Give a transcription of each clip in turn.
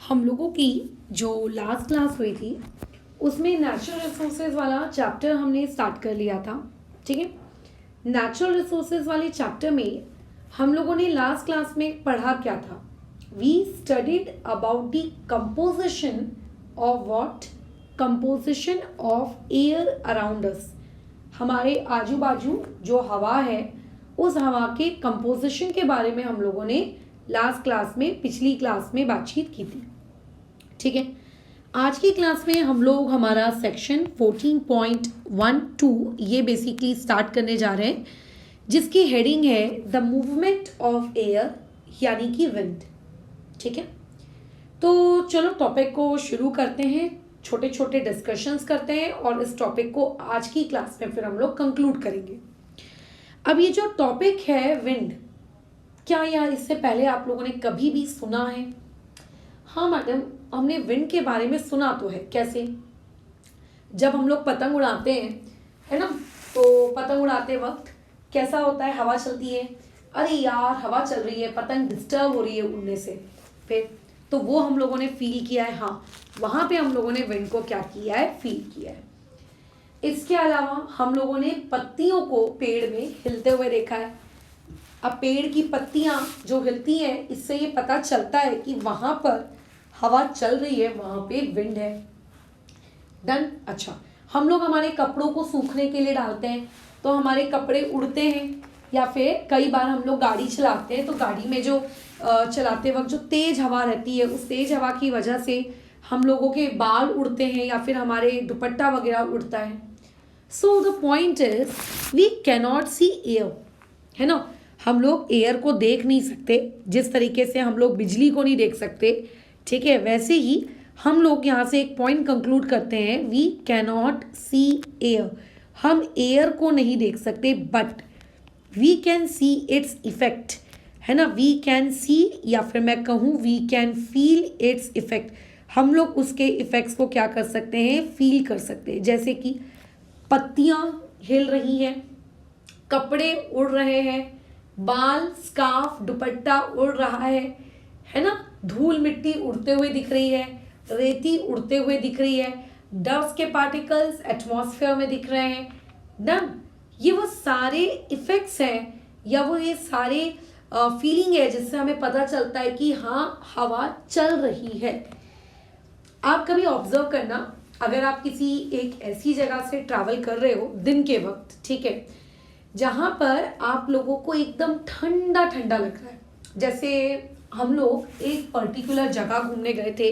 हम लोगों की जो लास्ट क्लास हुई थी उसमें नेचुरल रिसोर्सेज वाला चैप्टर हमने स्टार्ट कर लिया था। ठीक है, नेचुरल रिसोर्सेज वाले चैप्टर में हम लोगों ने लास्ट क्लास में पढ़ा क्या था? We studied about the composition of what? Composition of air around us. हमारे आजू बाजू जो हवा है उस हवा के कंपोजिशन के बारे में हम लोगों ने लास्ट क्लास में, पिछली क्लास में बातचीत की थी। ठीक है, आज की क्लास में हम लोग हमारा सेक्शन 14.12 ये बेसिकली स्टार्ट करने जा रहे हैं, जिसकी हेडिंग है द मूवमेंट ऑफ एयर, यानी कि विंड। ठीक है, तो चलो टॉपिक को शुरू करते हैं, छोटे छोटे डिस्कशंस करते हैं और इस टॉपिक को आज की क्लास में फिर हम लोग कंक्लूड करेंगे। अब ये जो टॉपिक है विंड, क्या यार इससे पहले आप लोगों ने कभी भी सुना है? हाँ मैडम, हमने विंड के बारे में सुना तो है। कैसे? जब हम लोग पतंग उड़ाते हैं, है ना, तो पतंग उड़ाते वक्त कैसा होता है? हवा चलती है, अरे यार हवा चल रही है, पतंग डिस्टर्ब हो रही है उड़ने से। फिर तो वो हम लोगों ने फील किया है। हाँ, वहाँ पे हम लोगों ने विंड को क्या किया है? फील किया है। इसके अलावा हम लोगों ने पत्तियों को पेड़ में हिलते हुए देखा है। अब पेड़ की पत्तियां जो हिलती हैं, इससे ये पता चलता है कि वहां पर हवा चल रही है, वहां पे विंड है। डन। अच्छा, हम लोग हमारे कपड़ों को सूखने के लिए डालते हैं तो हमारे कपड़े उड़ते हैं, या फिर कई बार हम लोग गाड़ी चलाते हैं तो गाड़ी में जो चलाते वक्त जो तेज हवा रहती है, उस तेज हवा की वजह से हम लोगों के बाल उड़ते हैं या फिर हमारे दुपट्टा वगैरह उड़ता है। So the point is we cannot see air, है ना। हम लोग एयर को देख नहीं सकते, जिस तरीके से हम लोग बिजली को नहीं देख सकते। ठीक है, वैसे ही हम लोग यहाँ से एक पॉइंट कंक्लूड करते हैं, वी कैनॉट सी एयर। हम एयर को नहीं देख सकते, but we can see its effect, है ना। वी कैन सी, या फिर मैं कहूँ we can feel its effect. हम लोग उसके इफेक्ट्स को क्या कर सकते हैं? फील कर सकते हैं। जैसे कि पत्तियाँ हिल रही हैं, कपड़े उड़ रहे हैं, बाल, स्कार्फ, दुपट्टा उड़ रहा है ना। धूल मिट्टी उड़ते हुए दिख रही है, रेती उड़ते हुए दिख रही है, डस्ट के पार्टिकल्स एटमॉस्फेयर में दिख रहे हैं। डन। ये वो सारे इफेक्ट्स हैं, या वो ये सारे फीलिंग है जिससे हमें पता चलता है कि हाँ हवा चल रही है। आप कभी ऑब्जर्व करना, अगर आप किसी एक ऐसी जगह से ट्रैवल कर रहे हो दिन के वक्त, ठीक है, जहाँ पर आप लोगों को एकदम ठंडा ठंडा लग रहा है। जैसे हम लोग एक पर्टिकुलर जगह घूमने गए थे,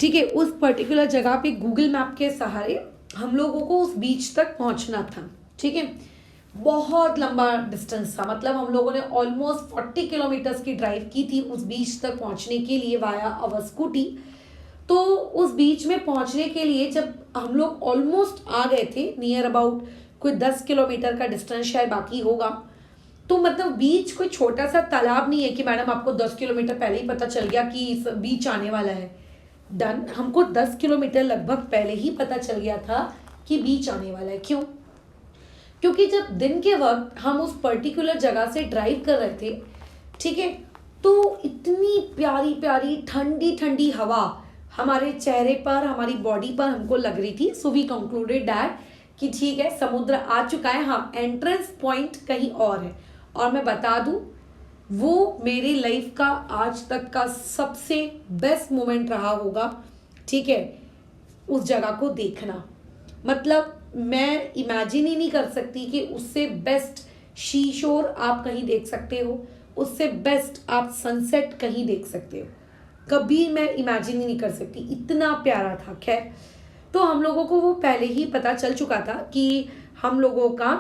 ठीक है, उस पर्टिकुलर जगह पे गूगल मैप के सहारे हम लोगों को उस बीच तक पहुंचना था। ठीक है, बहुत लंबा डिस्टेंस था, मतलब हम लोगों ने ऑलमोस्ट 40 किलोमीटर्स की ड्राइव की थी उस बीच तक पहुंचने के लिए वाया अवर स्कूटी। तो उस बीच में पहुंचने के लिए जब हम लोग ऑलमोस्ट आ गए थे, नियर अबाउट कोई 10 किलोमीटर का डिस्टेंस शायद बाकी होगा, तो मतलब बीच कोई छोटा सा तालाब नहीं है कि मैडम आपको 10 किलोमीटर पहले ही पता चल गया कि बीच आने वाला है। डन, हमको 10 किलोमीटर लगभग पहले ही पता चल गया था कि बीच आने वाला है। क्यों? क्योंकि जब दिन के वक्त हम उस पर्टिकुलर जगह से ड्राइव कर रहे थे, ठीक है, तो इतनी प्यारी प्यारी ठंडी ठंडी हवा हमारे चेहरे पर, हमारी बॉडी पर हमको लग रही थी। सो वी कंक्लूडेड दैट कि ठीक है, समुद्र आ चुका है। हाँ, एंट्रेंस पॉइंट कहीं और है। और मैं बता दूं, वो मेरी लाइफ का आज तक का सबसे बेस्ट मोमेंट रहा होगा। ठीक है, उस जगह को देखना, मतलब मैं इमेजिन ही नहीं कर सकती कि उससे बेस्ट शीशोर आप कहीं देख सकते हो, उससे बेस्ट आप सनसेट कहीं देख सकते हो। कभी मैं इमेजिन ही नहीं कर सकती, इतना प्यारा था। खैर, तो हम लोगों को वो पहले ही पता चल चुका था कि हम लोगों का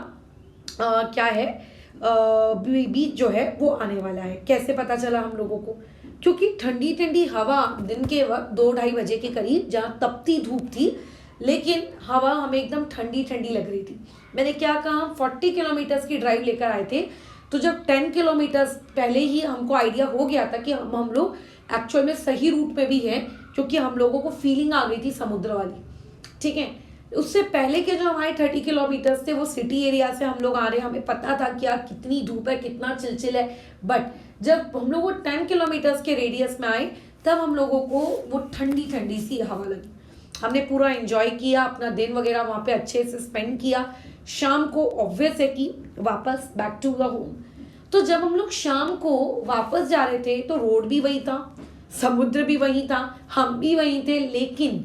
क्या है, बीच जो है वो आने वाला है। कैसे पता चला हम लोगों को? क्योंकि ठंडी ठंडी हवा दिन के वक्त 2-2:30 बजे के करीब, जहाँ तपती धूप थी, लेकिन हवा हमें एकदम ठंडी ठंडी लग रही थी। मैंने क्या कहा, 40 किलोमीटर्स की ड्राइव लेकर आए थे, तो जब 10 किलोमीटर्स पहले ही हमको आइडिया हो गया था कि हम लोग एक्चुअल में सही रूट पे भी हैं, क्योंकि हम लोगों को फीलिंग आ गई थी समुद्र वाली। ठीक है, उससे पहले के जो हमारे 30 किलोमीटर्स थे वो सिटी एरिया से हम लोग आ रहे हैं, हमें पता था कि यार कितनी धूप है, कितना चिलचिल है। बट जब हम लोग वो 10 किलोमीटर्स के रेडियस में आए तब हम लोगों को वो ठंडी ठंडी सी हवा लगी। हमने पूरा एंजॉय किया, अपना दिन वगैरह वहाँ पे अच्छे से स्पेंड किया। शाम को ऑब्वियस है कि वापस बैक टू द होम। तो जब हम लोग शाम को वापस जा रहे थे तो रोड भी वही था, समुद्र भी वही था, हम भी वहीं थे, लेकिन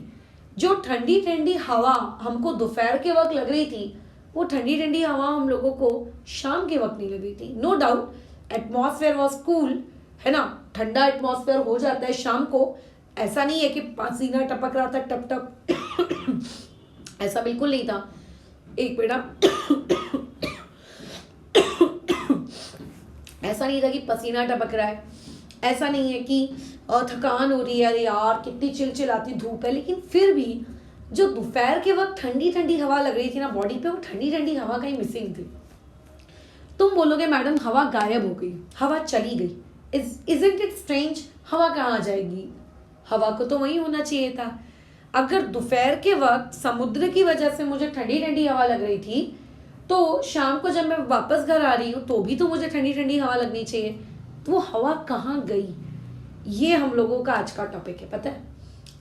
जो ठंडी ठंडी हवा हमको दोपहर के वक्त लग रही थी वो ठंडी ठंडी हवा हम लोगों को शाम के वक्त नहीं लग रही थी। No doubt atmosphere was cool, है ना, ठंडा एटमॉस्फेयर हो जाता है शाम को। ऐसा नहीं है कि पसीना टपक रहा था टप टप ऐसा बिल्कुल नहीं था। एक मिनट ऐसा नहीं था कि पसीना टपक रहा है, ऐसा नहीं है कि थकान हो रही है, अरे यार कितनी चिलचिलाती धूप है। लेकिन फिर भी जो दोपहर के वक्त ठंडी ठंडी हवा लग रही थी ना बॉडी पे, वो ठंडी ठंडी हवा कहीं मिसिंग थी। तुम बोलोगे मैडम हवा गायब हो गई, हवा चली गई, इजंट इट स्ट्रेंज, हवा कहाँ जाएगी, हवा को तो वही होना चाहिए था। अगर दोपहर के वक्त समुद्र की वजह से मुझे ठंडी ठंडी हवा लग रही थी तो शाम को जब मैं वापस घर आ रही हूँ तो भी तो मुझे ठंडी ठंडी हवा लगनी चाहिए। तो वो हवा कहाँ गई, ये हम लोगों का आज का टॉपिक है, पता है।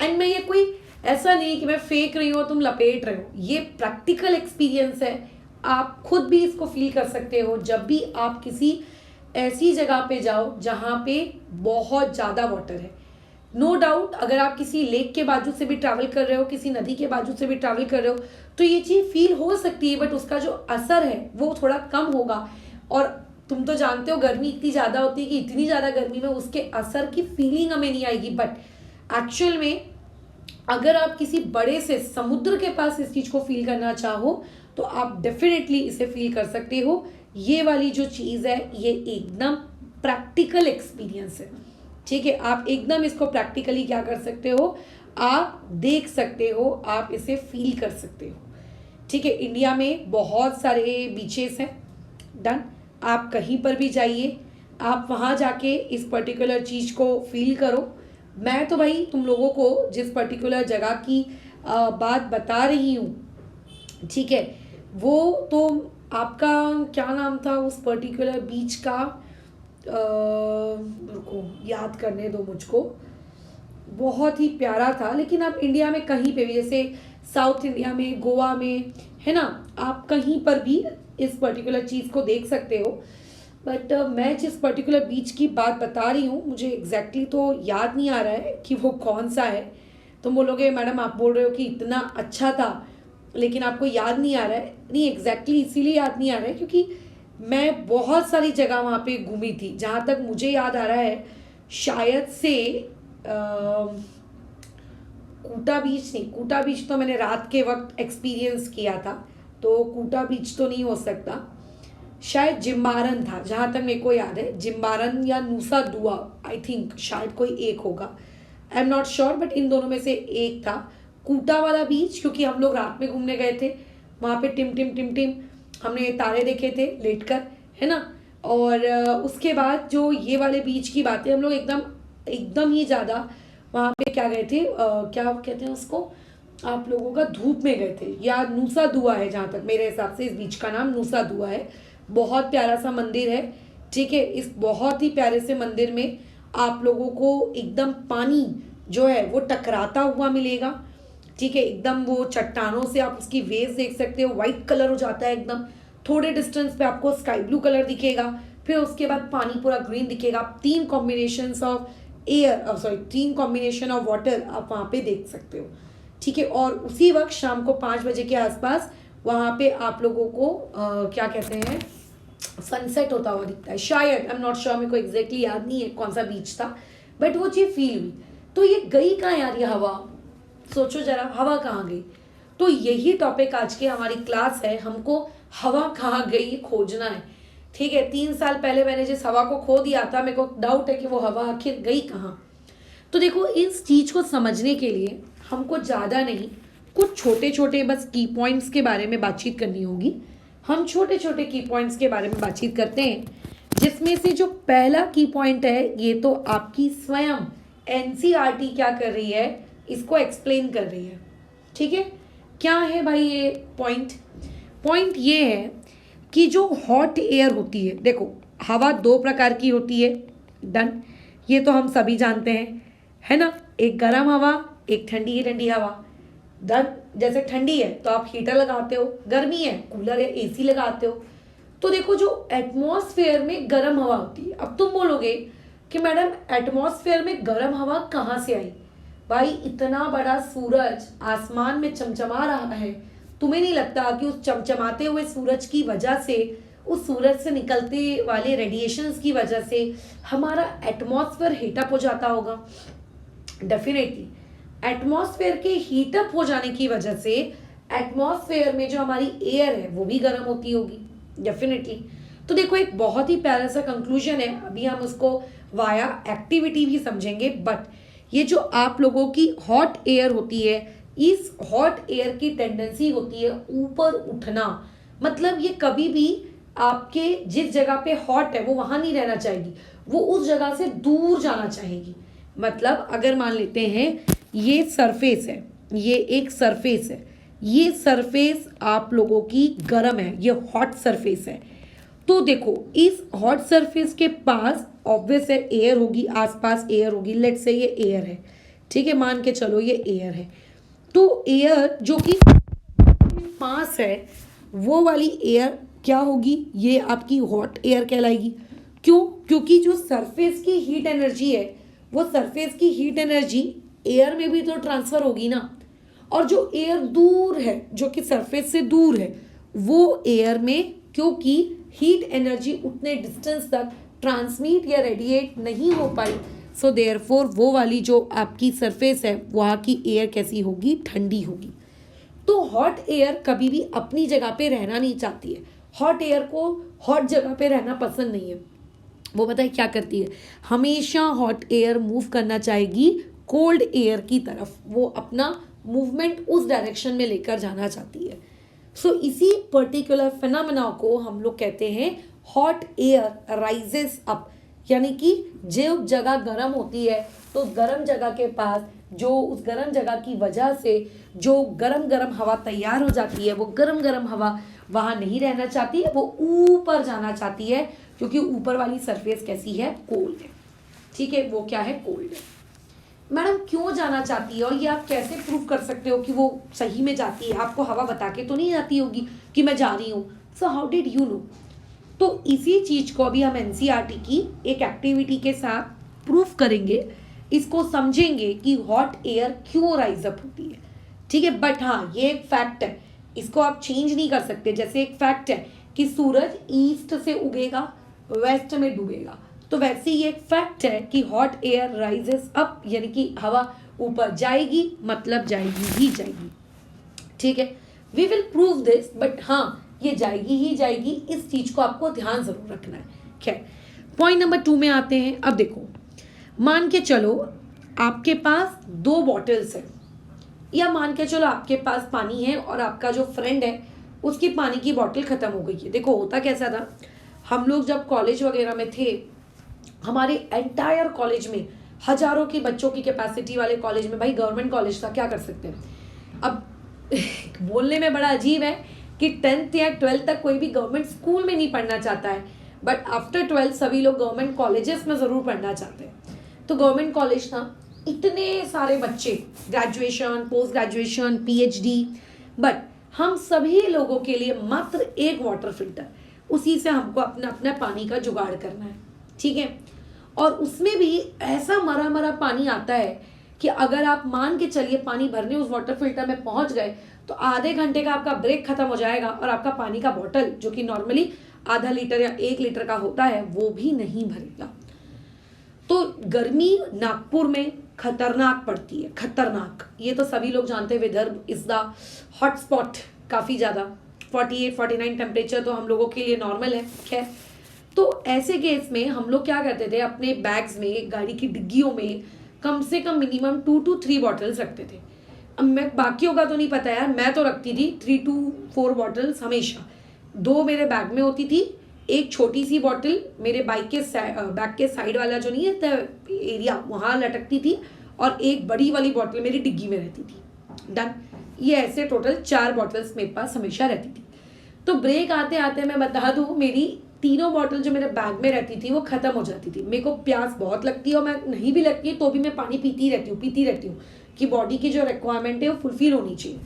एंड मैं ये कोई ऐसा नहीं कि मैं फेंक रही हूँ तुम लपेट रहे हो, ये प्रैक्टिकल एक्सपीरियंस है। आप खुद भी इसको फील कर सकते हो जब भी आप किसी ऐसी जगह पे जाओ जहाँ पे बहुत ज़्यादा वाटर है। नो डाउट अगर आप किसी लेक के बाजू से भी ट्रैवल कर रहे हो, किसी नदी के बाजू से भी ट्रैवल कर रहे हो तो ये चीज़ फील हो सकती है, बट उसका जो असर है वो थोड़ा कम होगा। और तुम तो जानते हो गर्मी इतनी ज़्यादा होती है कि इतनी ज़्यादा गर्मी में उसके असर की फीलिंग हमें नहीं आएगी। बट एक्चुअल में अगर आप किसी बड़े से समुद्र के पास इस चीज़ को फील करना चाहो तो आप डेफिनेटली इसे फील कर सकते हो। ये वाली जो चीज़ है ये एकदम प्रैक्टिकल एक्सपीरियंस है, ठीक है। आप एकदम इसको प्रैक्टिकली क्या कर सकते हो, आप देख सकते हो, आप इसे फील कर सकते हो, ठीक है। इंडिया में बहुत सारे बीचेस हैं, डन। आप कहीं पर भी जाइए, आप वहाँ जाके इस पर्टिकुलर चीज़ को फील करो। मैं तो भाई तुम लोगों को जिस पर्टिकुलर जगह की बात बता रही हूँ, ठीक है, वो तो आपका क्या नाम था उस पर्टिकुलर बीच का, रुको याद करने दो मुझको, बहुत ही प्यारा था। लेकिन आप इंडिया में कहीं पे भी, जैसे साउथ इंडिया में, गोवा में, है ना, आप कहीं पर भी इस पर्टिकुलर चीज़ को देख सकते हो। बट मैं जिस पर्टिकुलर बीच की बात बता रही हूँ मुझे एग्जैक्टली तो याद नहीं आ रहा है कि वो कौन सा है। तुम बोलोगे मैडम आप बोल रहे हो कि इतना अच्छा था लेकिन आपको याद नहीं आ रहा है। नहीं, एग्जैक्टली इसीलिए याद नहीं आ रहा है क्योंकि मैं बहुत सारी जगह वहाँ पे घूमी थी। जहाँ तक मुझे याद आ रहा है शायद से कूटा बीच, नहीं कूटा बीच तो मैंने रात के वक्त एक्सपीरियंस किया था, तो कूटा बीच तो नहीं हो सकता। शायद जिम्बारन था जहाँ तक मेरे को याद है, जिम्बारन या नूसा दुआ, आई थिंक शायद कोई एक होगा, I am not sure, but in दोनों में से एक था। कूटा वाला बीच क्योंकि हम लोग रात में घूमने गए थे, वहाँ पे टिम टिम टिम टिम हमने तारे देखे थे लेटकर, है ना। और उसके बाद जो ये वाले बीच की बातें, हम लोग एकदम ही ज़्यादा वहाँ पे क्या गए थे, क्या कहते हैं उसको, आप लोगों का धूप में गए थे, या नूसा दुआ है जहाँ तक मेरे हिसाब से इस बीच का नाम नूसा दुआ है। बहुत प्यारा सा मंदिर है, ठीक है। इस बहुत ही प्यारे से मंदिर में आप लोगों को एकदम पानी जो है वो टकराता हुआ मिलेगा, ठीक है। एकदम वो चट्टानों से आप उसकी वेव्स देख सकते हो, वाइट कलर हो जाता है एकदम। थोड़े डिस्टेंस पे आपको स्काई ब्लू कलर दिखेगा, फिर उसके बाद पानी पूरा ग्रीन दिखेगा। 3 combinations of air, sorry 3 combination of water आप वहाँ पे देख सकते हो, ठीक है। और उसी वक्त शाम को 5 बजे के आसपास वहाँ पे आप लोगों को क्या कहते हैं, सनसेट होता हुआ दिखता है शायद, आई एम नॉट श्योर, मेरे को एग्जैक्टली याद नहीं है कौन सा बीच था, बट वो चीज़ फील हुई। तो ये गई कहाँ यार ये हवा, सोचो जरा हवा कहाँ गई। तो यही टॉपिक आज की हमारी क्लास है, हमको हवा कहाँ गई खोजना है, ठीक है। 3 साल पहले मैंने जिस हवा को खो दिया था, मेरे को डाउट है कि वो हवा आखिर गई कहाँ। तो देखो इस चीज़ को समझने के लिए हमको ज़्यादा नहीं, कुछ छोटे छोटे बस की पॉइंट्स के बारे में बातचीत करनी होगी। हम छोटे छोटे की पॉइंट्स के बारे में बातचीत करते हैं, जिसमें से जो पहला की पॉइंट है ये तो आपकी स्वयं एनसीईआरटी क्या कर रही है, इसको एक्सप्लेन कर रही है, ठीक है। क्या है भाई ये पॉइंट? पॉइंट ये है कि जो हॉट एयर होती है, देखो हवा दो प्रकार की होती है, डन, ये तो हम सभी जानते हैं, है ना। एक गर्म हवा, एक ठंडी ठंडी हवा। डन। जैसे ठंडी है तो आप हीटर लगाते हो, गर्मी है कूलर या एसी लगाते हो। तो देखो जो एटमॉस्फेयर में गर्म हवा होती है, अब तुम बोलोगे कि मैडम एटमॉस्फेयर में गर्म हवा कहाँ से आई? भाई इतना बड़ा सूरज आसमान में चमचमा रहा है, तुम्हें नहीं लगता कि उस चमचमाते हुए सूरज की वजह से, उस सूरज से निकलते वाले रेडिएशंस की वजह से हमारा एटमॉस्फेयर हीटअप हो जाता होगा? डेफिनेटली एटमॉस्फेयर के हीटअप हो जाने की वजह से एटमॉस्फेयर में जो हमारी एयर है वो भी गर्म होती होगी, डेफिनेटली। तो देखो एक बहुत ही प्यारा सा कंक्लूजन है, अभी हम उसको वाया एक्टिविटी भी समझेंगे। बट ये जो आप लोगों की हॉट एयर होती है, इस हॉट एयर की टेंडेंसी होती है ऊपर उठना। मतलब ये कभी भी आपके जिस जगह पे हॉट है वो वहां नहीं रहना चाहेगी, वो उस जगह से दूर जाना चाहेगी। मतलब अगर मान लेते हैं ये सरफेस है, ये एक सरफेस है, ये सरफेस आप लोगों की गर्म है, ये हॉट सरफेस है। तो देखो इस हॉट सरफेस के पास ऑब्वियस है एयर होगी, आसपास एयर होगी। लेट्स से ये एयर है, ठीक है, मान के चलो ये एयर है। तो एयर जो कि पास है वो वाली एयर क्या होगी? ये आपकी हॉट एयर कहलाएगी। क्यों? क्योंकि जो सरफेस की हीट एनर्जी है, वो सरफेस की हीट एनर्जी एयर में भी तो ट्रांसफर होगी ना। और जो एयर दूर है, जो कि सरफेस से दूर है, वो एयर में क्योंकि हीट एनर्जी उतने डिस्टेंस तक ट्रांसमिट या रेडिएट नहीं हो पाई, सो देयरफॉर वो वाली जो आपकी सरफेस है वहाँ की एयर कैसी होगी? ठंडी होगी। तो हॉट एयर कभी भी अपनी जगह पे रहना नहीं चाहती है। हॉट एयर को हॉट जगह पे रहना पसंद नहीं है। वो पता है क्या करती है? हमेशा हॉट एयर मूव करना चाहेगी कोल्ड एयर की तरफ, वो अपना मूवमेंट उस डायरेक्शन में लेकर जाना चाहती है। सो इसी पर्टिकुलर फिनोमेना को हम लोग कहते हैं हॉट एयर राइजेस अप। यानी कि जो जगह गर्म होती है तो गर्म जगह के पास, जो उस गर्म जगह की वजह से जो गरम गरम हवा तैयार हो जाती है, वो गरम गरम हवा वहाँ नहीं रहना चाहती है, वो ऊपर जाना चाहती है, क्योंकि ऊपर वाली सरफेस कैसी है? कोल्ड है। ठीक है, वो क्या है? कोल्ड है। मैडम क्यों जाना चाहती है और ये आप कैसे प्रूव कर सकते हो कि वो सही में जाती है? आपको हवा बता के तो नहीं जाती होगी कि मैं जा रही हूँ। So how did you know? तो इसी चीज को अभी हम एनसीईआरटी की एक एक्टिविटी के साथ प्रूफ करेंगे, इसको समझेंगे कि हॉट एयर क्यों राइज अप होती है। ठीक है, बट हाँ ये एक फैक्ट है, इसको आप चेंज नहीं कर सकते। जैसे एक फैक्ट है कि सूरज ईस्ट से उगेगा, वेस्ट में डूबेगा, तो वैसे ही एक फैक्ट है कि हॉट एयर राइजेस अप, यानी कि हवा ऊपर जाएगी, मतलब जाएगी ही जाएगी। ठीक है, we will prove this, but हाँ ये जाएगी ही जाएगी, इस चीज को आपको ध्यान जरूर रखना है। खैर, पॉइंट नंबर 2 में आते हैं। अब देखो, मान के चलो आपके पास 2 बॉटल्स है, या मान के चलो आपके पास पानी है और आपका जो फ्रेंड है उसकी पानी की बॉटल खत्म हो गई है। देखो होता कैसा था, हम लोग जब कॉलेज वगैरह में थे, हमारे एंटायर कॉलेज में हजारों की बच्चों की कैपेसिटी वाले कॉलेज में, भाई गवर्नमेंट कॉलेज था, क्या कर सकते हैं। अब बोलने में बड़ा अजीब है कि 10th या 12th तक कोई भी गवर्नमेंट स्कूल में नहीं पढ़ना चाहता है, बट आफ्टर 12th सभी लोग गवर्नमेंट कॉलेजेस में ज़रूर पढ़ना चाहते हैं। तो गवर्नमेंट कॉलेज था, इतने सारे बच्चे, graduation, post graduation, PhD, but हम सभी लोगों के लिए मात्र एक वाटर फिल्टर, उसी से हमको अपना अपना पानी का जुगाड़ करना है। ठीक है, और उसमें भी ऐसा मरा मरा पानी आता है कि अगर आप मान के चलिए पानी भरने उस वाटर फिल्टर में पहुंच गए तो आधे घंटे का आपका ब्रेक खत्म हो जाएगा और आपका पानी का बॉटल, जो कि नॉर्मली आधा लीटर या 1 लीटर का होता है, वो भी नहीं भरेगा। तो गर्मी नागपुर में खतरनाक पड़ती है, खतरनाक, ये तो सभी लोग जानते हैं। Vidarbha is the hot spot, काफ़ी ज़्यादा 48-49 टेम्परेचर तो हम लोगों के लिए नॉर्मल है। खैर, तो ऐसे केस में हम लोग क्या करते थे, अपने बैग्स में, गाड़ी की डिग्गियों में कम से कम मिनिमम 2 to 3 बॉटल्स रखते थे। अब मैं बाकियों का तो नहीं पता यार, मैं तो रखती थी 3 to 4 बॉटल्स हमेशा। 2 मेरे बैग में होती थी, एक छोटी सी बॉटल मेरे बैग के साइड वाला जो नहीं है एरिया, वहाँ लटकती थी, और एक बड़ी वाली बॉटल मेरी डिग्गी में रहती थी। डन, ये ऐसे टोटल 4 बॉटल्स मेरे पास हमेशा रहती थी। तो ब्रेक आते आते मैं बता दूँ, मेरी तीनों बॉटल जो मेरे बैग में रहती थी वो ख़त्म हो जाती थी। मेरे को प्यास बहुत लगती है और मैं नहीं भी लगती है तो भी मैं पानी पीती रहती हूँ कि बॉडी की जो रिक्वायरमेंट है वो फुलफिल होनी चाहिए।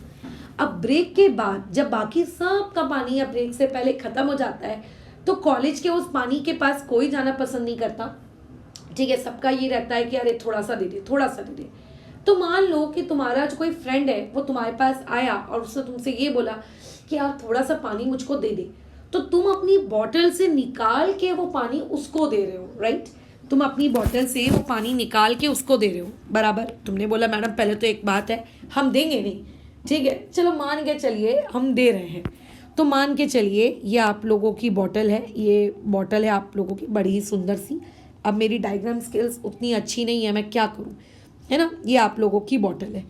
अब ब्रेक के बाद जब बाकी सब का पानी या ब्रेक से पहले ख़त्म हो जाता है तो कॉलेज के उस पानी के पास कोई जाना पसंद नहीं करता, ठीक है। सबका ये रहता है कि अरे थोड़ा सा दे दे, थोड़ा सा दे दे। तो मान लो कि तुम्हारा जो कोई फ्रेंड है वो तुम्हारे पास आया और उसने तुमसे ये बोला कि यार थोड़ा सा पानी मुझको दे दे, तो तुम अपनी बॉटल से निकाल के वो पानी उसको दे रहे हो, राइट। तुम अपनी बॉटल से वो पानी निकाल के उसको दे रहे हो, बराबर। तुमने बोला मैडम पहले तो एक बात है, हम देंगे नहीं, ठीक है, चलो मान के चलिए हम दे रहे हैं। तो मान के चलिए ये आप लोगों की बॉटल है, ये बॉटल है आप लोगों की बड़ी ही सुंदर सी। अब मेरी डायग्राम स्किल्स उतनी अच्छी नहीं है, मैं क्या करूँ, है ना। ये आप लोगों की बॉटल है।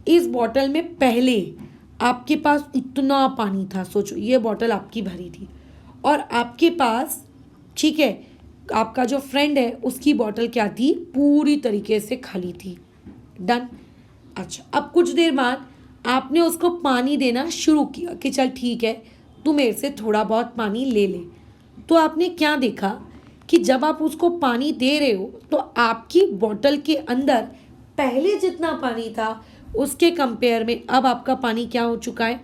इस बॉटल में पहले आपके पास इतना पानी था, सोचो ये बॉटल आपकी भरी थी और आपके पास, ठीक है, आपका जो फ्रेंड है उसकी बॉटल क्या थी, पूरी तरीके से खाली थी। डन। अच्छा, अब कुछ देर बाद आपने उसको पानी देना शुरू किया कि चल ठीक है तू मेरे से थोड़ा बहुत पानी ले ले। तो आपने क्या देखा कि जब आप उसको पानी दे रहे हो तो आपकी बॉटल के अंदर पहले जितना पानी था उसके कंपेयर में अब आपका पानी क्या हो चुका है,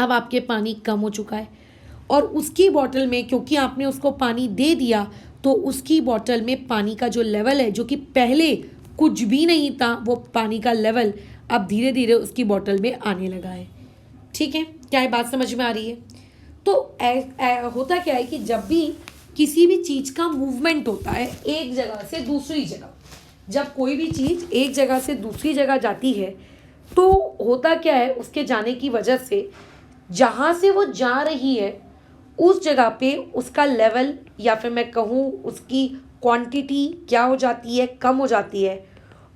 अब आपके पानी कम हो चुका है। और उसकी बॉटल में क्योंकि आपने उसको पानी दे दिया तो उसकी बॉटल में पानी का जो लेवल है, जो कि पहले कुछ भी नहीं था, वो पानी का लेवल अब धीरे धीरे उसकी बॉटल में आने लगा है। ठीक है, क्या ये बात समझ में आ रही है। तो होता क्या है कि जब भी किसी भी चीज़ का मूवमेंट होता है एक जगह से दूसरी जगह, जब कोई भी चीज़ एक जगह से दूसरी जगह जाती है तो होता क्या है, उसके जाने की वजह से जहाँ से वो जा रही है उस जगह पे उसका लेवल या फिर मैं कहूँ उसकी क्वांटिटी क्या हो जाती है, कम हो जाती है।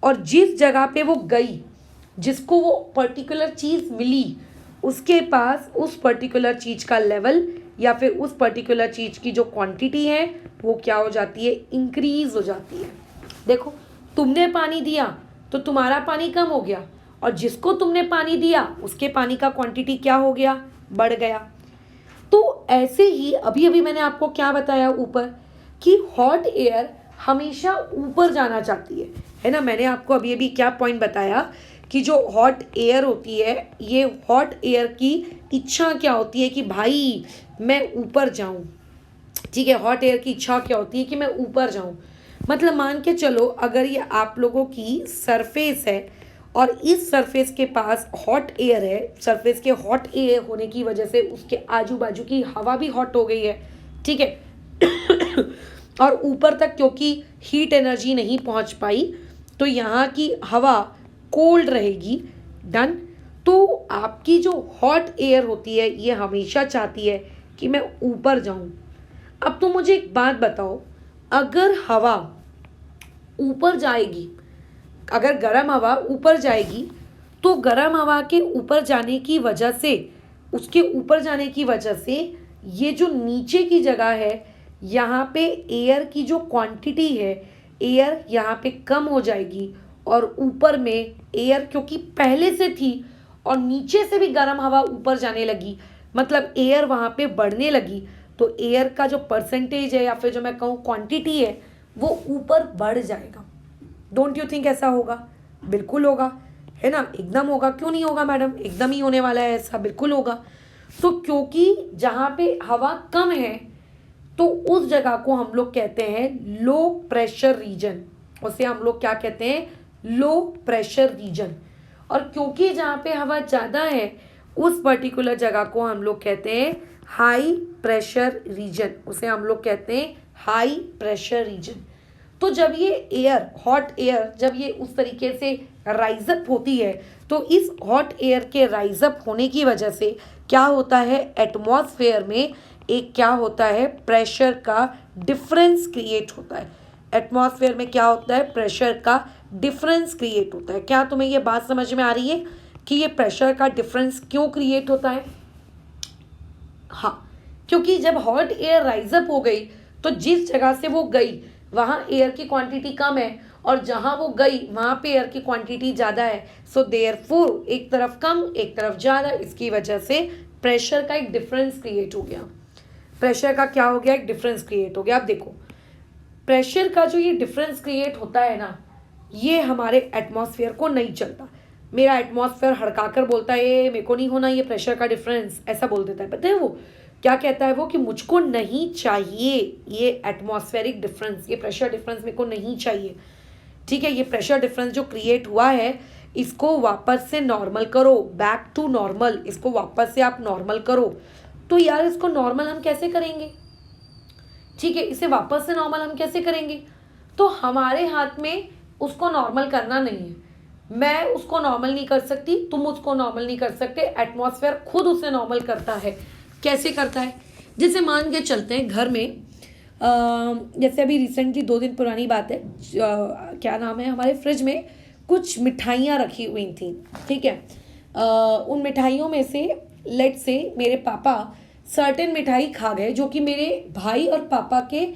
और जिस जगह पे वो गई, जिसको वो पर्टिकुलर चीज़ मिली, उसके पास उस पर्टिकुलर चीज़ का लेवल या फिर उस पर्टिकुलर चीज़ की जो क्वांटिटी है वो क्या हो जाती है, इंक्रीज हो जाती है। देखो, तुमने पानी दिया तो तुम्हारा पानी कम हो गया और जिसको तुमने पानी दिया उसके पानी का क्वांटिटी क्या हो गया, बढ़ गया। तो ऐसे ही अभी अभी मैंने आपको क्या बताया ऊपर कि हॉट एयर हमेशा ऊपर जाना चाहती है ना। मैंने आपको अभी अभी क्या पॉइंट बताया कि जो हॉट एयर होती है, ये हॉट एयर की इच्छा क्या होती है कि भाई मैं ऊपर जाऊं, ठीक है। हॉट एयर की इच्छा क्या होती है कि मैं ऊपर जाऊं। मतलब मान के चलो अगर ये आप लोगों की सरफेस है और इस सरफेस के पास हॉट एयर है, सरफेस के हॉट एयर होने की वजह से उसके आजू बाजू की हवा भी हॉट हो गई है, ठीक है। और ऊपर तक क्योंकि हीट एनर्जी नहीं पहुंच पाई तो यहाँ की हवा कोल्ड रहेगी। डन। तो आपकी जो हॉट एयर होती है ये हमेशा चाहती है कि मैं ऊपर जाऊं। अब तो मुझे एक बात बताओ, अगर हवा ऊपर जाएगी, अगर गर्म हवा ऊपर जाएगी तो गर्म हवा के ऊपर जाने की वजह से, उसके ऊपर जाने की वजह से ये जो नीचे की जगह है यहाँ पे एयर की जो क्वांटिटी है, एयर यहाँ पे कम हो जाएगी और ऊपर में एयर क्योंकि पहले से थी और नीचे से भी गर्म हवा ऊपर जाने लगी, मतलब एयर वहाँ पे बढ़ने लगी, तो एयर का जो परसेंटेज है या फिर जो मैं कहूँ क्वांटिटी है वो ऊपर बढ़ जाएगा। डोंट यू थिंक ऐसा होगा? बिल्कुल होगा, है ना। एकदम होगा, क्यों नहीं होगा मैडम, एकदम ही होने वाला है ऐसा, बिल्कुल होगा। तो क्योंकि जहाँ पे हवा कम है तो उस जगह को हम लोग कहते हैं लो प्रेशर रीजन, उसे हम लोग क्या कहते हैं, लो प्रेशर रीजन। और क्योंकि जहाँ पे हवा ज़्यादा है उस पर्टिकुलर जगह को हम लोग कहते हैं हाई प्रेशर रीजन, उसे हम लोग कहते हैं हाई प्रेशर रीजन। तो जब ये एयर, हॉट एयर जब ये उस तरीके से राइजअप होती है तो इस हॉट एयर के राइजअप होने की वजह से क्या होता है, एटमॉस्फेयर में एक क्या होता है, प्रेशर का डिफरेंस क्रिएट होता है। एटमॉस्फेयर में क्या होता है, प्रेशर का डिफरेंस क्रिएट होता है। क्या तुम्हें ये बात समझ में आ रही है कि ये प्रेशर का डिफरेंस क्यों क्रिएट होता है? हाँ, क्योंकि जब हॉट एयर राइजअप हो गई तो जिस जगह से वो गई वहाँ एयर की क्वांटिटी कम है और जहाँ वो गई वहाँ पे एयर की क्वांटिटी ज़्यादा है, सो देयरफॉर एक तरफ कम एक तरफ ज़्यादा, इसकी वजह से प्रेशर का एक डिफरेंस क्रिएट हो गया। प्रेशर का क्या हो गया, एक डिफरेंस क्रिएट हो गया। अब देखो प्रेशर का जो ये डिफरेंस क्रिएट होता है ना, ये हमारे एटमॉस्फेयर को नहीं चलता। मेरा एटमॉस्फेयर हड़काकर बोलता है ये मेरे को नहीं होना, ये प्रेशर का डिफरेंस, ऐसा बोल देता है। पता है वो क्या कहता है वो, कि मुझको नहीं चाहिए ये एटमॉस्फेरिक डिफरेंस, ये प्रेशर डिफरेंस मेरे को नहीं चाहिए। ठीक है, ये प्रेशर डिफरेंस जो क्रिएट हुआ है इसको वापस से नॉर्मल करो, बैक टू नॉर्मल, इसको वापस से आप नॉर्मल करो। तो यार इसको नॉर्मल हम कैसे करेंगे, ठीक है, इसे वापस से नॉर्मल हम कैसे करेंगे? तो हमारे हाथ में उसको नॉर्मल करना नहीं है। मैं उसको नॉर्मल नहीं कर सकती, तुम उसको नॉर्मल नहीं कर सकते, एटमॉस्फेयर खुद उसे नॉर्मल करता है। कैसे करता है? जैसे मान के चलते हैं घर में, जैसे अभी रिसेंटली 2 दिन पुरानी बात है, क्या नाम है, हमारे फ्रिज में कुछ मिठाइयाँ रखी हुई थी। ठीक है, उन मिठाइयों में से लेट से मेरे पापा सर्टेन मिठाई खा गए जो कि मेरे भाई और पापा के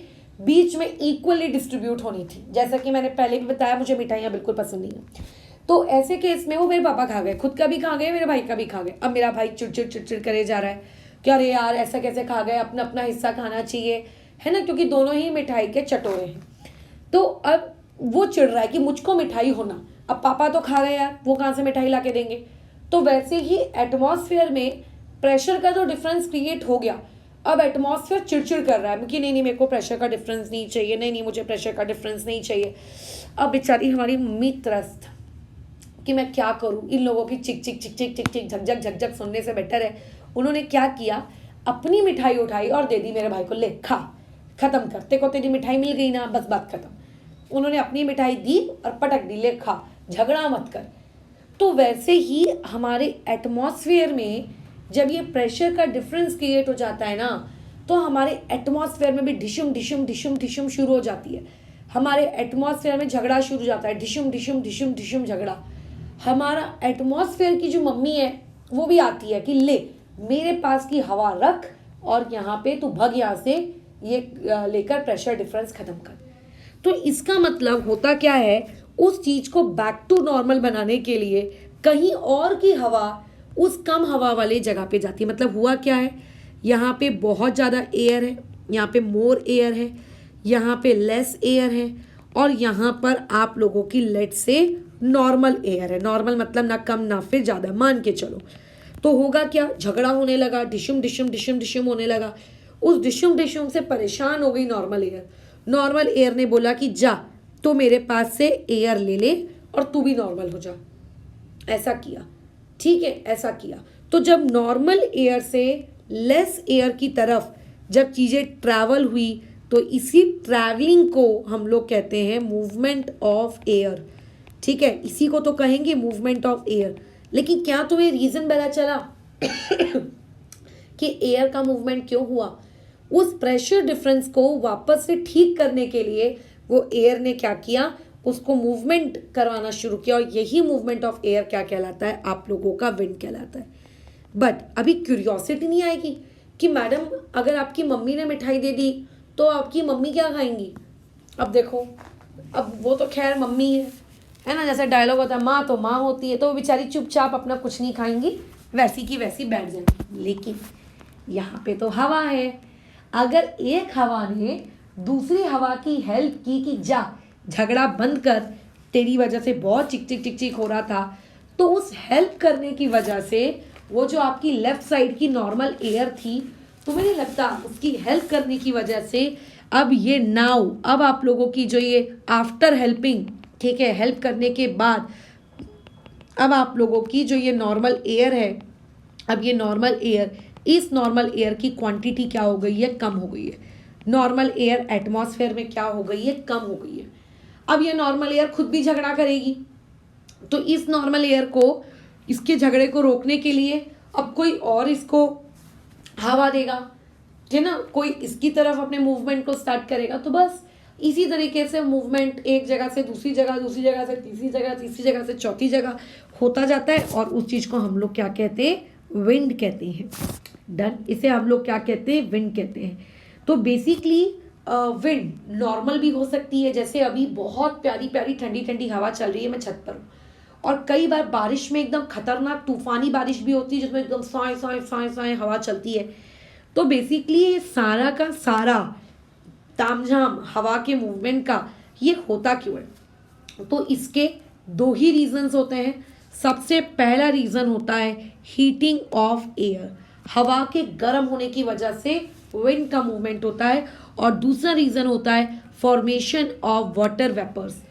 बीच में इक्वली डिस्ट्रीब्यूट होनी थी। जैसा कि मैंने पहले भी बताया, मुझे मिठाइयाँ बिल्कुल पसंद नहीं है। तो ऐसे केस में वो मेरे पापा खा गए, खुद का भी खा गए, मेरे भाई का भी खा गए। अब मेरा भाई चिड़चिड़ करे जा रहा है कि अरे यार ऐसा कैसे खा गए, अपना अपना हिस्सा खाना चाहिए, है ना, क्योंकि दोनों ही मिठाई के चटोरे हैं। तो अब वो चिढ़ रहा है कि मुझको मिठाई होना, अब पापा तो खा गए यार, वो कहाँ से मिठाई ला के देंगे। तो वैसे ही एटमॉस्फेयर में प्रेशर का जो डिफरेंस क्रिएट हो गया, अब एटमॉस्फेयर चिड़चिड़ कर रहा है कि नहीं नहीं मेरे को प्रेशर का डिफरेंस नहीं चाहिए, नहीं नहीं मुझे प्रेशर का डिफरेंस नहीं चाहिए। अब बेचारी हमारी मम्मी त्रस्त कि मैं क्या करूँ, इन लोगों की चिक चिक चिक चिक चिक चिक झकझक झकझक सुनने से बेटर है। उन्होंने क्या किया, अपनी मिठाई उठाई और दे दी मेरे भाई को, ले खा, खत्म कर, तेरे को तेरी मिठाई मिल गई ना, बस बात खत्म। उन्होंने अपनी मिठाई दी और पटक दी, ले खा, झगड़ा मत कर। तो वैसे ही हमारे एटमॉस्फेयर में जब ये प्रेशर का डिफरेंस क्रिएट हो जाता है ना, तो हमारे एटमॉस्फेयर में भी ढिशुम ढिशुम ढिशुम ढिशुम शुरू हो जाती है। हमारे एटमॉस्फेयर में झगड़ा शुरू हो जाता है, ढिशुम ढिशुम ढिशुम ढिशुम झगड़ा। हमारा एटमॉस्फेयर की जो मम्मी है वो भी आती है कि ले मेरे पास की हवा रख और यहाँ पे तू भग, यहाँ से ये लेकर प्रेशर डिफरेंस खत्म कर। तो इसका मतलब होता क्या है, उस चीज को बैक टू नॉर्मल बनाने के लिए कहीं और की हवा उस कम हवा वाले जगह पे जाती है। मतलब हुआ क्या है, यहाँ पे बहुत ज़्यादा एयर है, यहाँ पे मोर एयर है, यहाँ पे लेस एयर है, और यहाँ पर आप लोगों की लेट से नॉर्मल एयर है। नॉर्मल मतलब ना कम ना फिर ज़्यादा, मान के चलो। तो होगा क्या, झगड़ा होने लगा, डिशुम डिशुम डिशुम डिशुम होने लगा। उस डिशुम डिशुम से परेशान हो गई नॉर्मल एयर। नॉर्मल एयर ने बोला कि जा तो मेरे पास से एयर ले ले और तू भी नॉर्मल हो जा। ऐसा किया, ठीक है, ऐसा किया। तो जब नॉर्मल एयर से लेस एयर की तरफ जब चीज़ें ट्रैवल हुई, तो इसी ट्रैवलिंग को हम लोग कहते हैं मूवमेंट ऑफ एयर। ठीक है, इसी को तो कहेंगे मूवमेंट ऑफ एयर। लेकिन क्या तुम्हें रीज़न पता चला कि एयर का मूवमेंट क्यों हुआ? उस प्रेशर डिफरेंस को वापस से ठीक करने के लिए वो एयर ने क्या किया, उसको मूवमेंट करवाना शुरू किया, और यही मूवमेंट ऑफ एयर क्या कहलाता है, आप लोगों का विंड कहलाता है। बट अभी क्यूरियोसिटी नहीं आएगी कि मैडम अगर आपकी मम्मी ने मिठाई दे दी तो आपकी मम्मी क्या खाएंगी? अब देखो, अब वो तो खैर मम्मी है ना, जैसे डायलॉग होता है माँ तो माँ होती है, तो वो बेचारी चुपचाप अपना कुछ नहीं खाएंगी, वैसी की वैसी बैठ जाएंगी। लेकिन यहाँ पे तो हवा है, अगर एक हवा ने दूसरी हवा की हेल्प की कि जा झगड़ा बंद कर, तेरी वजह से बहुत चिक चिक चिक चिक हो रहा था, तो उस हेल्प करने की वजह से वो जो आपकी लेफ्ट साइड की नॉर्मल एयर थी, तुम्हें नहीं लगता उसकी हेल्प करने की वजह से अब ये नाउ, अब आप लोगों की जो ये आफ्टर हेल्पिंग, ठीक है, हेल्प करने के बाद अब आप लोगों की जो ये नॉर्मल एयर है, अब ये नॉर्मल एयर, इस नॉर्मल एयर की क्वांटिटी क्या हो गई है, कम हो गई है। नॉर्मल एयर एटमॉस्फेयर में क्या हो गई है, कम हो गई है। अब ये नॉर्मल एयर खुद भी झगड़ा करेगी, तो इस नॉर्मल एयर को, इसके झगड़े को रोकने के लिए अब कोई और इसको हवा देगा, है ना, कोई इसकी तरफ अपने मूवमेंट को स्टार्ट करेगा। तो बस इसी तरीके से मूवमेंट एक जगह से दूसरी जगह, दूसरी जगह से तीसरी जगह, तीसरी जगह से चौथी जगह होता जाता है, और उस चीज़ को हम लोग क्या कहते हैं, विंड कहते हैं। डन, इसे हम लोग क्या कहते हैं, विंड कहते हैं। तो बेसिकली विंड नॉर्मल भी हो सकती है, जैसे अभी बहुत प्यारी प्यारी ठंडी ठंडी हवा चल रही है, मैं छत पर हूँ, और कई बार बारिश में एकदम खतरनाक तूफानी बारिश भी होती है जिसमें एकदम साए साए साए साए हवा चलती है। तो बेसिकली ये सारा का सारा तामझाम हवा के मूवमेंट का ये होता क्यों है? तो इसके दो ही रीजंस होते हैं। सबसे पहला रीजन होता है हीटिंग ऑफ एयर, हवा के गर्म होने की वजह से विंड का मूवमेंट होता है, और दूसरा रीजन होता है फॉर्मेशन ऑफ वाटर वेपर्स।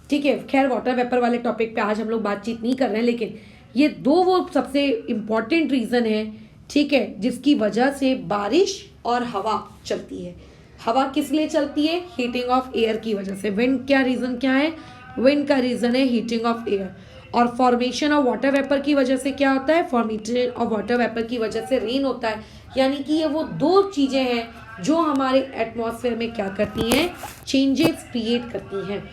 ठीक है, खैर वाटर वेपर वाले टॉपिक पे आज हम लोग बातचीत नहीं कर रहे हैं, लेकिन ये दो वो सबसे इम्पॉर्टेंट रीजन है, ठीक है, जिसकी वजह से बारिश और हवा चलती है। हवा किस लिए चलती है? हीटिंग ऑफ एयर की वजह से। विंड क्या रीजन क्या है? विंड का रीजन है हीटिंग ऑफ एयर। और फॉर्मेशन ऑफ वाटर वेपर की वजह से क्या होता है? फॉर्मेशन ऑफ वाटर वेपर की वजह से रेन होता है। यानी कि ये वो दो चीजें हैं जो हमारे एटमॉस्फेयर में क्या करती हैं? चेंजेस क्रिएट करती हैं।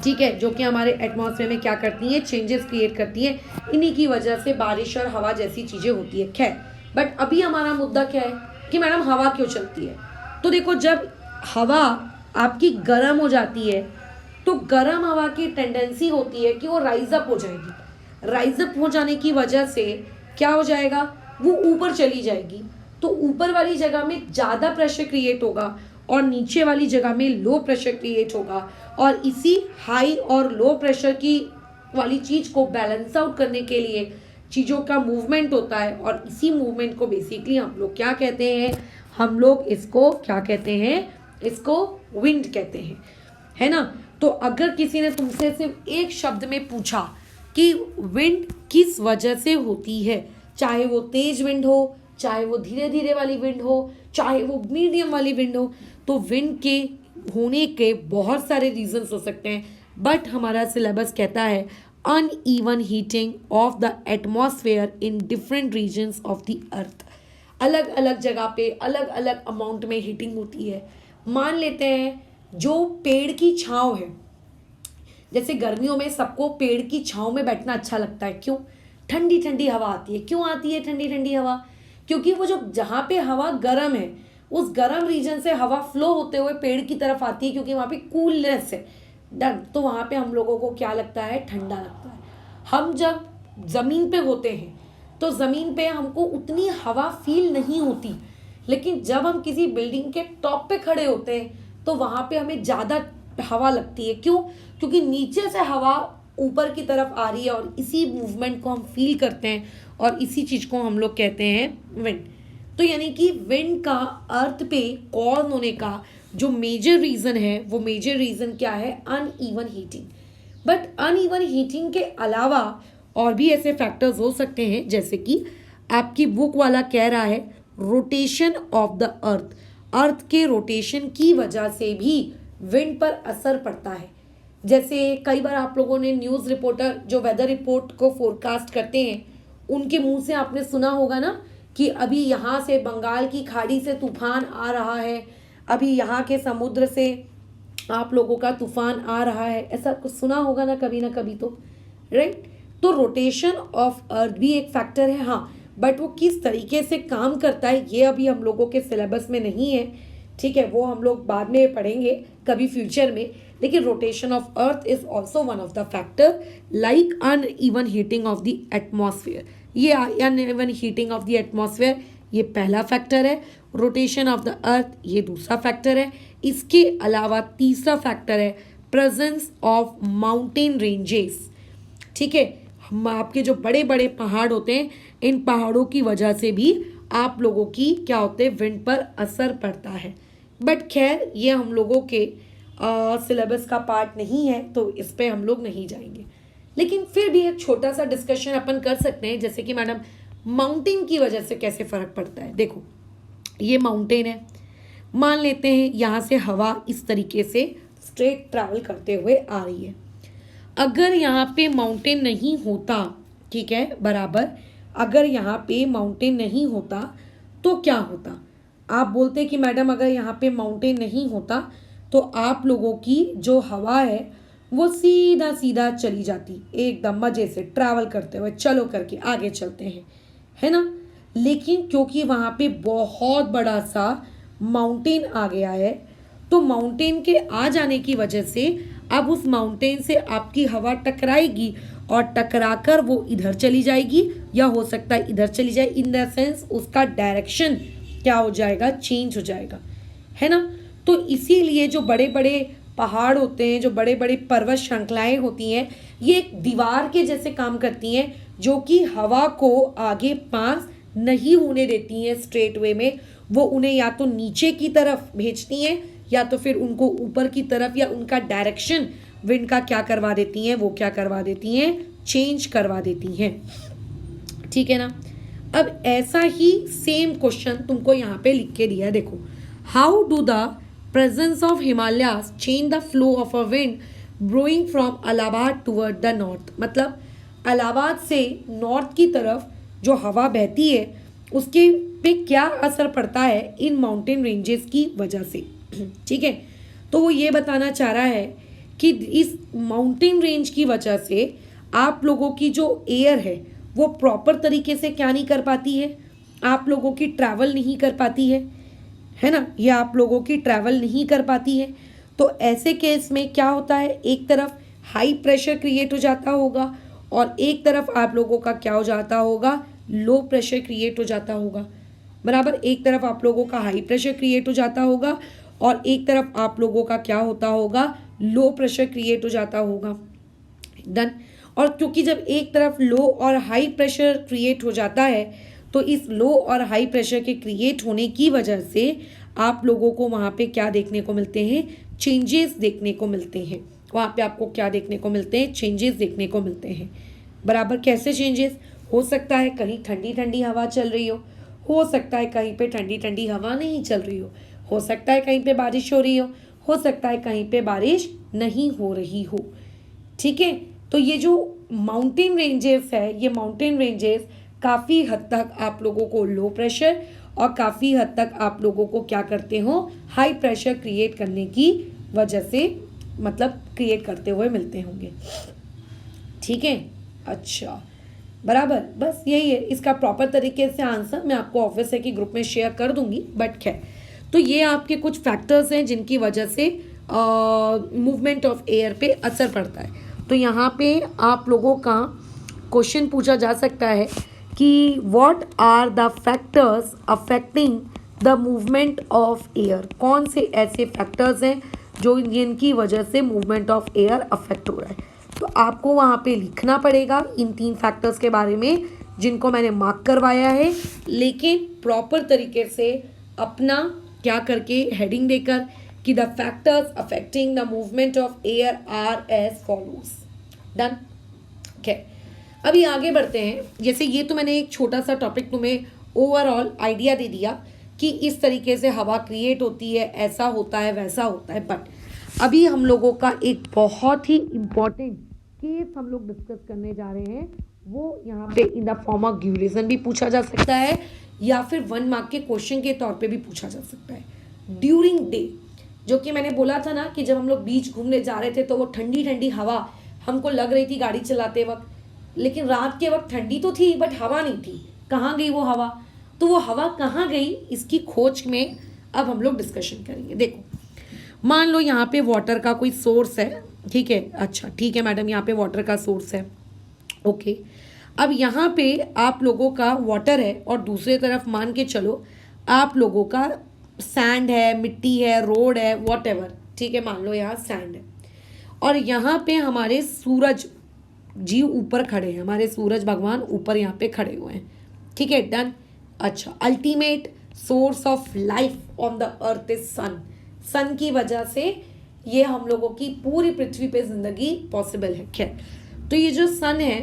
ठीक है, जो कि हमारे एटमॉस्फेयर में क्या करती हैं? चेंजेस क्रिएट करती हैं। इन्हीं की वजह से बारिश और हवा जैसी चीजें होती है। खैर, बट अभी हमारा मुद्दा क्या है कि मैडम हवा क्यों चलती है? तो देखो, जब हवा आपकी गर्म हो जाती है तो गर्म हवा की टेंडेंसी होती है कि वो राइज अप हो जाएगी। राइज अप हो जाने की वजह से क्या हो जाएगा? वो ऊपर चली जाएगी। तो ऊपर वाली जगह में ज़्यादा प्रेशर क्रिएट होगा और नीचे वाली जगह में लो प्रेशर क्रिएट होगा, और इसी हाई और लो प्रेशर की वाली चीज़ को बैलेंस आउट करने के लिए चीज़ों का मूवमेंट होता है। और इसी मूवमेंट को बेसिकली हम लोग क्या कहते हैं? हम लोग इसको क्या कहते हैं? इसको विंड कहते हैं, है ना। तो अगर किसी ने तुमसे सिर्फ एक शब्द में पूछा कि विंड किस वजह से होती है, चाहे वो तेज विंड हो, चाहे वो धीरे धीरे वाली विंड हो, चाहे वो मीडियम वाली विंड हो, तो विंड के होने के बहुत सारे रीजंस हो सकते हैं। बट हमारा सिलेबस कहता है uneven heating of the atmosphere in different regions of the earth. अलग अलग जगह पे अलग अलग अमाउंट में हीटिंग होती है। मान लेते हैं जो पेड़ की छांव है, जैसे गर्मियों में सबको पेड़ की छांव में बैठना अच्छा लगता है। क्यों? ठंडी ठंडी हवा आती है। क्यों आती है ठंडी ठंडी हवा? क्योंकि वो जो जहाँ पे हवा गर्म है, उस गर्म रीजन से हवा फ्लो होते हुए पेड़ की तरफ आती है, क्योंकि वहाँ पे कूलनेस है, डन। तो वहाँ पे हम लोगों को क्या लगता है? ठंडा लगता है। हम जब ज़मीन पे होते हैं तो ज़मीन पे हमको उतनी हवा फील नहीं होती, लेकिन जब हम किसी बिल्डिंग के टॉप पे खड़े होते हैं तो वहाँ पे हमें ज़्यादा हवा लगती है। क्यों? क्योंकि नीचे से हवा ऊपर की तरफ आ रही है और इसी मूवमेंट को हम फील करते हैं, और इसी चीज़ को हम लोग कहते हैं विंड। तो यानी कि विंड का अर्थ पे कॉज होने का जो मेजर रीज़न है, वो मेजर रीज़न क्या है? Uneven heating. But uneven heating के अलावा और भी ऐसे फैक्टर्स हो सकते हैं, जैसे कि आपकी बुक वाला कह रहा है रोटेशन ऑफ द अर्थ। अर्थ के रोटेशन की वजह से भी विंड पर असर पड़ता है। जैसे कई बार आप लोगों ने न्यूज़ रिपोर्टर जो वेदर रिपोर्ट को फोरकास्ट करते हैं, उनके मुंह से आपने सुना होगा ना कि अभी यहाँ से बंगाल की खाड़ी से तूफान आ रहा है, अभी यहाँ के समुद्र से आप लोगों का तूफान आ रहा है। ऐसा कुछ सुना होगा ना कभी तो, राइट। तो रोटेशन ऑफ अर्थ भी एक फैक्टर है, हाँ, बट वो किस तरीके से काम करता है ये अभी हम लोगों के सिलेबस में नहीं है। ठीक है, वो हम लोग बाद में पढ़ेंगे कभी फ्यूचर में। लेकिन rotation of earth is also one of the factor, like uneven heating of the atmosphere. ये uneven heating of the atmosphere ये पहला फैक्टर है, रोटेशन ऑफ द अर्थ ये दूसरा फैक्टर है। इसके अलावा तीसरा फैक्टर है प्रेजेंस ऑफ माउंटेन रेंजेस। ठीक है, आपके जो बड़े बड़े पहाड़ होते हैं, इन पहाड़ों की वजह से भी आप लोगों की क्या होते हैं? विंड पर असर पड़ता है। बट खैर ये हम लोगों के सिलेबस का पार्ट नहीं है, तो इस पे हम लोग नहीं जाएंगे। लेकिन फिर भी एक छोटा सा डिस्कशन अपन कर सकते हैं, जैसे कि मैडम माउंटेन की वजह से कैसे फ़र्क पड़ता है। देखो, ये माउंटेन है, मान लेते हैं यहाँ से हवा इस तरीके से स्ट्रेट ट्रैवल करते हुए आ रही है। अगर यहाँ पे माउंटेन नहीं होता, ठीक है, बराबर, अगर यहाँ पे माउंटेन नहीं होता तो क्या होता? आप बोलते कि मैडम अगर यहाँ पे माउंटेन नहीं होता तो आप लोगों की जो हवा है वो सीधा सीधा चली जाती, एकदम मज़े से ट्रैवल करते हुए, चलो करके आगे चलते हैं, है ना। लेकिन क्योंकि वहाँ पे बहुत बड़ा सा माउंटेन आ गया है, तो माउंटेन के आ जाने की वजह से अब उस माउंटेन से आपकी हवा टकराएगी और टकराकर वो इधर चली जाएगी या हो सकता है इधर चली जाए, इन द सेंस उसका डायरेक्शन क्या हो जाएगा, चेंज हो जाएगा, है ना। तो इसीलिए जो बड़े बड़े पहाड़ होते हैं, जो बड़े बड़े पर्वत श्रृंखलाएं होती हैं, ये एक दीवार के जैसे काम करती हैं जो कि हवा को आगे पास नहीं होने देती हैं स्ट्रेट वे में। वो उन्हें या तो नीचे की तरफ भेजती हैं या तो फिर उनको ऊपर की तरफ, या उनका डायरेक्शन विंड का क्या करवा देती हैं, वो क्या करवा देती हैं, चेंज करवा देती हैं। ठीक है ना। अब ऐसा ही सेम क्वेश्चन तुमको यहाँ पे लिख के दिया है, देखो। How do the presence of Himalayas change the flow of a wind blowing from Allahabad toward the north. मतलब इलाहाबाद से नॉर्थ की तरफ जो हवा बहती है उसके पे क्या असर पड़ता है इन माउंटेन रेंजेस की वजह से। ठीक है। तो वो ये बताना चाह रहा है कि इस माउंटेन रेंज की वजह से आप लोगों की जो एयर है वो प्रॉपर तरीके से क्या नहीं कर पाती है, आप लोगों की ट्रैवल नहीं कर पाती है ना, ये आप लोगों की ट्रैवल नहीं कर पाती है। तो ऐसे केस में क्या होता है, एक तरफ हाई प्रेशर क्रिएट हो जाता होगा और एक तरफ आप लोगों का क्या हो जाता होगा, लो प्रेशर क्रिएट हो जाता होगा। बराबर, एक तरफ आप लोगों का हाई प्रेशर क्रिएट हो जाता होगा और एक तरफ आप लोगों का क्या होता होगा, लो प्रेशर क्रिएट हो जाता होगा। डन। और क्योंकि जब एक तरफ लो और हाई प्रेशर क्रिएट हो जाता है तो इस लो और हाई प्रेशर के क्रिएट होने की वजह से आप लोगों को वहाँ पे क्या देखने को मिलते हैं, चेंजेस देखने को मिलते हैं। वहाँ पे आपको क्या देखने को मिलते हैं, चेंजेस देखने को मिलते हैं। बराबर, कैसे चेंजेस हो सकता है, कहीं ठंडी ठंडी हवा चल रही हो सकता है कहीं पे ठंडी ठंडी हवा नहीं चल रही हो सकता है कहीं पे बारिश हो रही हो सकता है कहीं पे बारिश नहीं हो रही हो। ठीक है। तो ये जो माउंटेन रेंजेस है, ये माउंटेन रेंजेस काफ़ी हद तक आप लोगों को लो प्रेशर और काफ़ी हद तक आप लोगों को क्या करते हो, हाई प्रेशर क्रिएट करने की वजह से, मतलब क्रिएट करते हुए मिलते होंगे। ठीक है। अच्छा, बराबर, बस यही है इसका प्रॉपर तरीके से आंसर मैं आपको ऑफिस है कि ग्रुप में शेयर कर दूंगी। बट खैर, तो ये आपके कुछ फैक्टर्स हैं जिनकी वजह से मूवमेंट ऑफ एयर पे असर पड़ता है। तो यहाँ पे आप लोगों का क्वेश्चन पूछा जा सकता है कि what are the factors affecting the movement of air. कौन से ऐसे फैक्टर्स हैं जो जिनकी वजह से मूवमेंट ऑफ एयर अफेक्ट हो रहा है। तो आपको वहाँ पे लिखना पड़ेगा इन 3 फैक्टर्स के बारे में जिनको मैंने मार्क करवाया है, लेकिन प्रॉपर तरीके से अपना क्या करके हेडिंग देकर कि the factors affecting the movement of air are as follows. Done. Okay, अभी आगे बढ़ते हैं। जैसे ये तो मैंने एक छोटा सा टॉपिक तुम्हें ओवरऑल आइडिया दे दिया कि इस तरीके से हवा क्रिएट होती है, ऐसा होता है, वैसा होता है। बट अभी हम लोगों का एक बहुत ही इम्पॉर्टेंट केस हम लोग डिस्कस करने जा रहे हैं। वो यहाँ पे in the form of duration भी पूछा जा सकता है या फिर 1 मार्क के क्वेश्चन के तौर पे भी पूछा जा सकता है। ड्यूरिंग डे, जो कि मैंने बोला था ना कि जब हम लोग बीच घूमने जा रहे थे तो वो ठंडी ठंडी हवा हमको लग रही थी गाड़ी चलाते वक्त, लेकिन रात के वक्त ठंडी तो थी बट हवा नहीं थी। कहाँ गई वो हवा? तो वो हवा कहाँ गई, इसकी खोज में अब हम लोग डिस्कशन करेंगे। देखो, मान लो यहाँ पे वाटर का कोई सोर्स है, ठीक है। अच्छा, ठीक है मैडम, यहाँ पे वाटर का सोर्स है, ओके। अब यहाँ पे आप लोगों का वाटर है और दूसरी तरफ मान के चलो आप लोगों का सैंड है, मिट्टी है, रोड है, वॉटएवर, ठीक है। मान लो यहाँ सैंड है और यहाँ पे हमारे सूरज जी ऊपर खड़े हैं, हमारे सूरज भगवान ऊपर यहाँ पे खड़े हुए हैं, ठीक है। डन। अच्छा, ultimate source of life on the earth is sun. Sun की वजह से ये हम लोगों की पूरी पृथ्वी पे जिंदगी पॉसिबल है। खैर, तो ये जो सन है,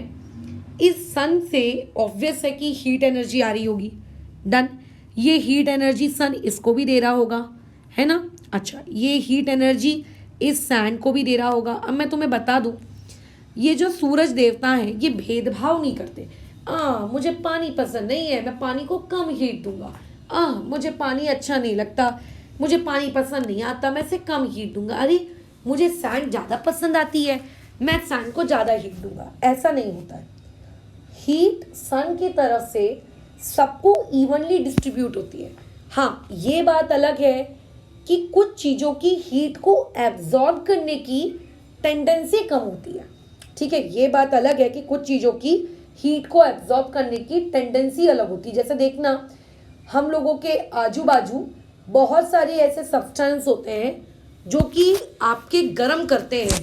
इस सन से ऑब्वियस है कि हीट एनर्जी आ रही होगी। डन। ये हीट एनर्जी सन इसको भी दे रहा होगा, है ना। अच्छा, ये हीट एनर्जी इस सैंड को भी दे रहा होगा। अब मैं तुम्हें बता दूं, ये जो सूरज देवता हैं ये भेदभाव नहीं करते। मुझे पानी पसंद नहीं है, मैं पानी को कम हीट दूंगा। मुझे पानी अच्छा नहीं लगता, मुझे पानी पसंद नहीं आता, मैं इसे कम हीट दूंगा। अरे, मुझे सैंड ज़्यादा पसंद आती है, मैं सैंड को ज़्यादा हीट दूंगा। ऐसा नहीं होता है। हीट सन की तरफ से सबको इवनली डिस्ट्रीब्यूट होती है। हाँ, ये बात अलग है कि कुछ चीज़ों की हीट को एब्जॉर्ब करने की टेंडेंसी कम होती है। ठीक है, ये बात अलग है कि कुछ चीज़ों की हीट को एब्जॉर्ब करने की टेंडेंसी अलग होती है। जैसे देखना, हम लोगों के आजू बाजू बहुत सारे ऐसे सब्सटेंस होते हैं जो कि आपके गर्म करते हैं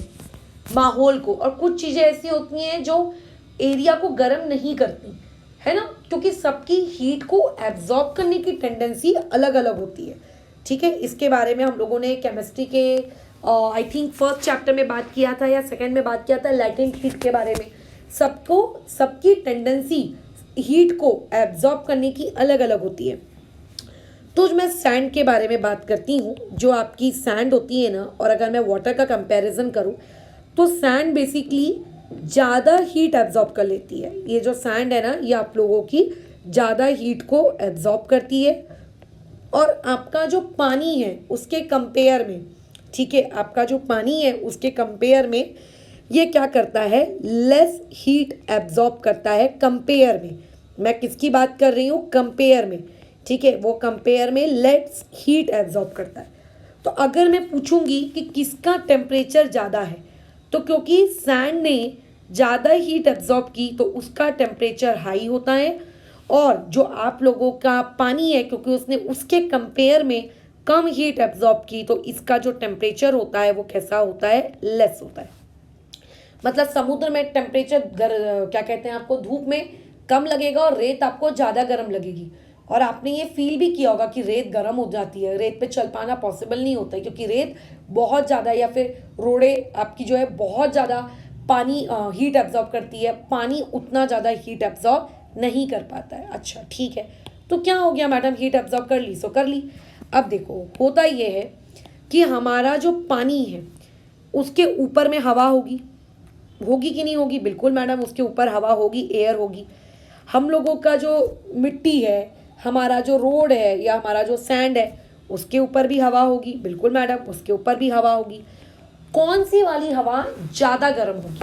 माहौल को, और कुछ चीज़ें ऐसी होती हैं जो एरिया को गर्म नहीं करती, है ना, क्योंकि सबकी हीट को एब्जॉर्ब करने की टेंडेंसी अलग अलग होती है। ठीक है, इसके बारे में हम लोगों ने केमिस्ट्री के आई थिंक फर्स्ट चैप्टर में बात किया था या सेकंड में बात किया था, लैटेंट हीट के बारे में। सबकी टेंडेंसी हीट को एब्जॉर्ब करने की अलग अलग होती है। तो मैं सैंड के बारे में बात करती हूँ। जो आपकी सैंड होती है ना, और अगर मैं वाटर का कंपैरिजन करूँ तो सैंड बेसिकली ज़्यादा हीट एब्जॉर्ब कर लेती है। ये जो सैंड है ना, ये आप लोगों की ज़्यादा हीट को एब्जॉर्ब करती है, और आपका जो पानी है उसके कंपेयर में, ठीक है, आपका जो पानी है उसके कंपेयर में ये क्या करता है, लेस हीट एब्जॉर्ब करता है कंपेयर में। मैं किसकी बात कर रही हूँ, कंपेयर में। ठीक है, वो कंपेयर में लेस हीट एब्जॉर्ब करता है। तो अगर मैं पूछूंगी कि किसका टेम्परेचर ज़्यादा है, तो क्योंकि सैंड ने ज़्यादा हीट एब्जॉर्ब की तो उसका टेम्परेचर हाई होता है, और जो आप लोगों का पानी है क्योंकि उसने उसके कंपेयर में कम हीट एब्जॉर्ब की तो इसका जो टेम्परेचर होता है वो कैसा होता है, लेस होता है। मतलब समुद्र में टेम्परेचर क्या कहते हैं, आपको धूप में कम लगेगा और रेत आपको ज़्यादा गर्म लगेगी। और आपने ये फील भी किया होगा कि रेत गर्म हो जाती है, रेत पे चल पाना पॉसिबल नहीं होता है क्योंकि रेत बहुत ज़्यादा, या फिर रोड़े आपकी जो है बहुत ज़्यादा पानी हीट एब्जॉर्ब करती है, पानी उतना ज़्यादा हीट एब्जॉर्ब नहीं कर पाता है। अच्छा ठीक है, तो क्या हो गया मैडम, हीट एब्जॉर्ब कर ली सो कर ली। अब देखो, होता ये है कि हमारा जो पानी है उसके ऊपर में हवा होगी, होगी कि नहीं होगी, बिल्कुल मैडम, उसके ऊपर हवा होगी, एयर होगी। हम लोगों का जो मिट्टी है, हमारा जो रोड है या हमारा जो सैंड है उसके ऊपर भी हवा होगी, बिल्कुल मैडम, उसके ऊपर भी हवा होगी। कौन सी वाली हवा ज़्यादा गर्म होगी,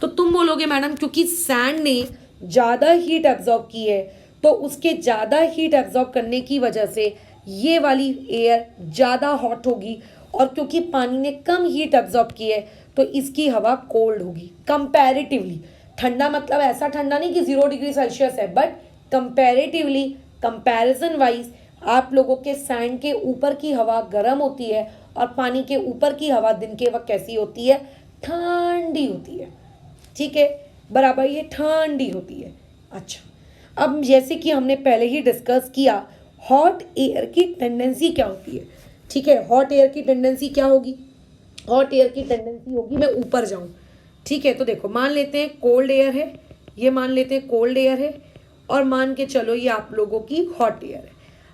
तो तुम बोलोगे मैडम क्योंकि सैंड ने ज़्यादा हीट एब्जॉर्ब की है तो उसके ज़्यादा हीट एब्जॉर्ब करने की वजह से ये वाली एयर ज़्यादा हॉट होगी, और क्योंकि पानी ने कम हीट एब्जॉर्ब की है तो इसकी हवा कोल्ड होगी कंपैरेटिवली। ठंडा मतलब ऐसा ठंडा नहीं कि 0 डिग्री सेल्सियस है, बट कंपैरेटिवली, कंपैरिजन वाइज आप लोगों के सैंड के ऊपर की हवा गर्म होती है और पानी के ऊपर की हवा दिन के वक्त कैसी होती है, ठंडी होती है। ठीक है, बराबर, ये ठंडी होती है। अच्छा, अब जैसे कि हमने पहले ही डिस्कस किया, हॉट एयर की टेंडेंसी क्या होती है। ठीक है, हॉट एयर की टेंडेंसी क्या होगी, हॉट एयर की टेंडेंसी होगी मैं ऊपर जाऊं। ठीक है, तो देखो, मान लेते हैं कोल्ड एयर है, ये मान लेते हैं कोल्ड एयर है, और मान के चलो ये आप लोगों की हॉट एयर है।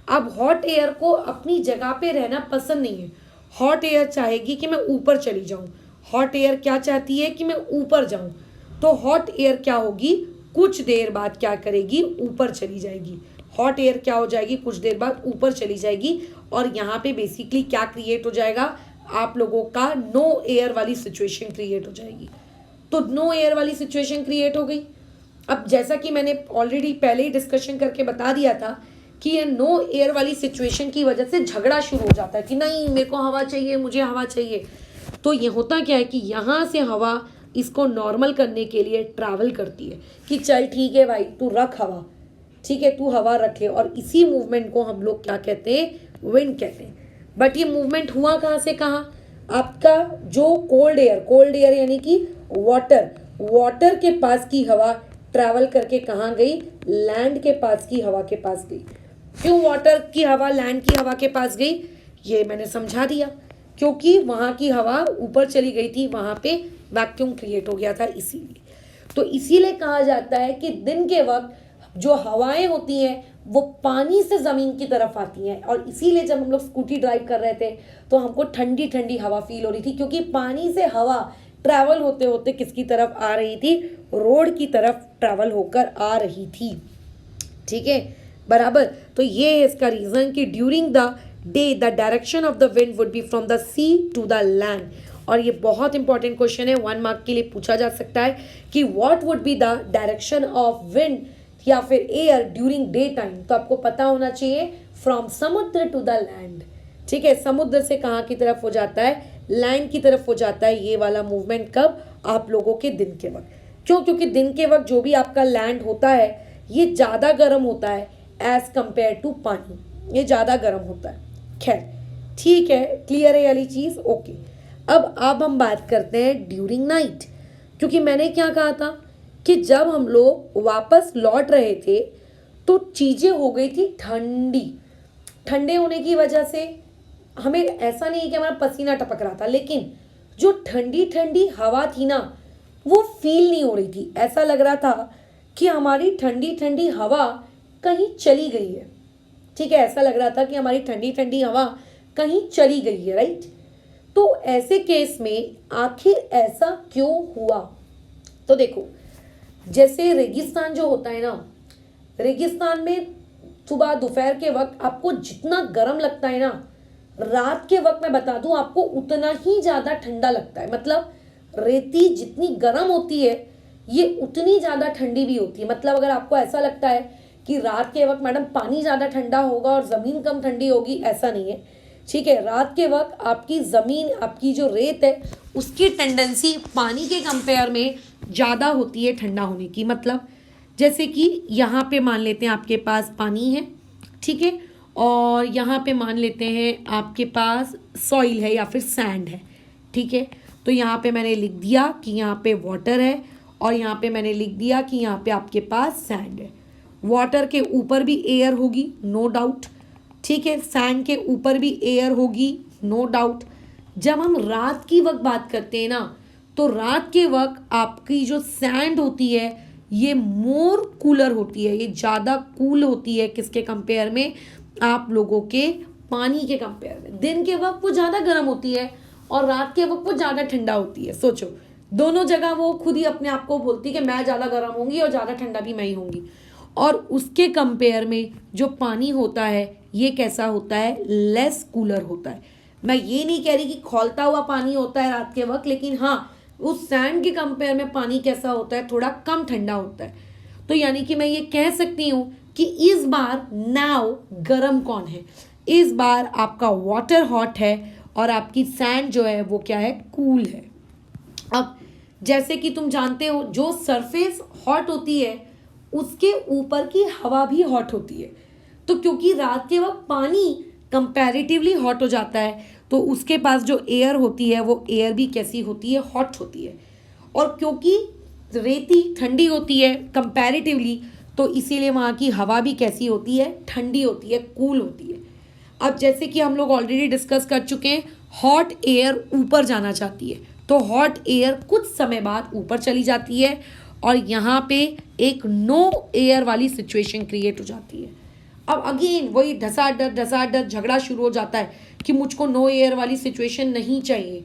अब हॉट एयर को अपनी जगह पे रहना पसंद नहीं है, हॉट एयर चाहेगी कि मैं ऊपर चली जाऊं। हॉट एयर क्या चाहती है कि मैं ऊपर जाऊं, तो हॉट एयर क्या होगी, कुछ देर बाद क्या करेगी, ऊपर चली जाएगी। हॉट एयर क्या हो जाएगी, कुछ देर बाद ऊपर चली जाएगी, और यहाँ पे बेसिकली क्या क्रिएट हो जाएगा, आप लोगों का नो एयर वाली सिचुएशन क्रिएट हो जाएगी। तो नो एयर वाली सिचुएशन क्रिएट हो गई। अब जैसा कि मैंने ऑलरेडी पहले ही डिस्कशन करके बता दिया था कि ये नो एयर वाली सिचुएशन की वजह से झगड़ा शुरू हो जाता है कि नहीं मेरे को हवा चाहिए, मुझे हवा चाहिए। तो ये होता क्या है कि यहाँ से हवा इसको नॉर्मल करने के लिए ट्रैवल करती है कि चल ठीक है भाई, तू रख हवा, ठीक है, तू हवा रखे, और इसी मूवमेंट को हम लोग क्या कहते हैं, विंड कहते हैं। बट ये मूवमेंट हुआ कहाँ से कहाँ, आपका जो कोल्ड एयर यानी कि वाटर के पास की हवा ट्रैवल करके कहाँ गई, लैंड के पास की हवा के पास गई। क्यों वाटर की हवा लैंड की हवा के पास गई, ये मैंने समझा दिया, क्योंकि वहाँ की हवा ऊपर चली गई थी, वहाँ पे वैक्यूम क्रिएट हो गया था, इसीलिए। तो इसीलिए कहा जाता है कि दिन के वक्त जो हवाएं होती हैं वो पानी से ज़मीन की तरफ आती हैं, और इसीलिए जब हम लोग स्कूटी ड्राइव कर रहे थे तो हमको ठंडी ठंडी हवा फील हो रही थी, क्योंकि पानी से हवा ट्रैवल होते होते किसकी तरफ आ रही थी, रोड की तरफ ट्रैवल होकर आ रही थी। ठीक है, बराबर। तो ये है इसका रीज़न कि during the day the direction of the wind would be from the sea to the land. और ये बहुत इंपॉर्टेंट क्वेश्चन है, 1 मार्क के लिए पूछा जा सकता है कि what would be the direction of wind या फिर एयर ड्यूरिंग डे टाइम। तो आपको पता होना चाहिए फ्रॉम समुद्र टू द लैंड। ठीक है, समुद्र से कहाँ की तरफ हो जाता है, लैंड की तरफ हो जाता है ये वाला मूवमेंट। कब, आप लोगों के दिन के वक्त। क्यों, क्योंकि दिन के वक्त जो भी आपका लैंड होता है ये ज़्यादा गर्म होता है एज कंपेयर टू पानी, ये ज़्यादा गर्म होता है। खैर ठीक है, क्लियर है वाली चीज़, ओके। अब हम बात करते हैं ड्यूरिंग नाइट, क्योंकि मैंने क्या कहा था कि जब हम लोग वापस लौट रहे थे तो चीज़ें हो गई थी ठंडी। ठंडे होने की वजह से हमें ऐसा नहीं है कि हमारा पसीना टपक रहा था, लेकिन जो ठंडी ठंडी हवा थी ना वो फील नहीं हो रही थी। ऐसा लग रहा था कि हमारी ठंडी ठंडी हवा कहीं चली गई है। ठीक है, ऐसा लग रहा था कि हमारी ठंडी ठंडी हवा कहीं चली गई है, राइट। तो ऐसे केस में आखिर ऐसा क्यों हुआ? तो देखो, जैसे रेगिस्तान जो होता है ना, रेगिस्तान में सुबह दोपहर के वक्त आपको जितना गर्म लगता है ना, रात के वक्त मैं बता दूं आपको उतना ही ज़्यादा ठंडा लगता है। मतलब रेती जितनी गर्म होती है ये उतनी ज़्यादा ठंडी भी होती है। मतलब अगर आपको ऐसा लगता है कि रात के वक्त मैडम पानी ज़्यादा ठंडा होगा और ज़मीन कम ठंडी होगी, ऐसा नहीं है। ठीक है, रात के वक्त आपकी ज़मीन, आपकी जो रेत है उसकी टेंडेंसी पानी के कंपेयर में ज़्यादा होती है ठंडा होने की। मतलब जैसे कि यहाँ पे मान लेते हैं आपके पास पानी है, ठीक है, और यहाँ पे मान लेते हैं आपके पास सॉइल है या फिर सैंड है, ठीक है। तो यहाँ पे मैंने लिख दिया कि यहाँ पे वाटर है और यहाँ पे मैंने लिख दिया कि यहाँ पे आपके पास सैंड है। वाटर के ऊपर भी एयर होगी, नो डाउट, ठीक है। सैंड के ऊपर भी एयर होगी, नो डाउट। जब हम रात की वक्त बात करते हैं ना, तो रात के वक्त आपकी जो सैंड होती है ये मोर कूलर होती है, ये ज़्यादा कूल होती है किसके कंपेयर में, आप लोगों के पानी के कंपेयर में। दिन के वक्त वो ज़्यादा गर्म होती है और रात के वक्त वो ज़्यादा ठंडा होती है। सोचो, दोनों जगह वो खुद ही अपने आप को बोलती है कि मैं ज़्यादा गर्म होंगी और ज़्यादा ठंडा भी मैं ही होंगी। और उसके कंपेयर में जो पानी होता है ये कैसा होता है, लेस कूलर होता है। मैं ये नहीं कह रही कि खौलता हुआ पानी होता है रात के वक्त, लेकिन हाँ उस सैंड के कंपेयर में पानी कैसा होता है, थोड़ा कम ठंडा होता है। तो यानी कि मैं ये कह सकती हूँ कि इस बार नाव गर्म कौन है, इस बार आपका वाटर हॉट है और आपकी सैंड जो है वो क्या है, कूल है। अब जैसे कि तुम जानते हो जो सरफेस हॉट होती है उसके ऊपर की हवा भी हॉट होती है। तो क्योंकि रात के वक्त पानी कंपैरेटिवली हॉट हो जाता है तो उसके पास जो एयर होती है वो एयर भी कैसी होती है, हॉट होती है। और क्योंकि रेती ठंडी होती है कंपैरेटिवली, तो इसीलिए वहाँ की हवा भी कैसी होती है, ठंडी होती है, कूल होती है। अब जैसे कि हम लोग ऑलरेडी डिस्कस कर चुके हैं, हॉट एयर ऊपर जाना चाहती है तो हॉट एयर कुछ समय बाद ऊपर चली जाती है और यहाँ पे एक नो एयर वाली सिचुएशन क्रिएट हो जाती है। अब अगेन वही ढसाढस झगड़ा शुरू हो जाता है कि मुझको नो एयर वाली सिचुएशन नहीं चाहिए।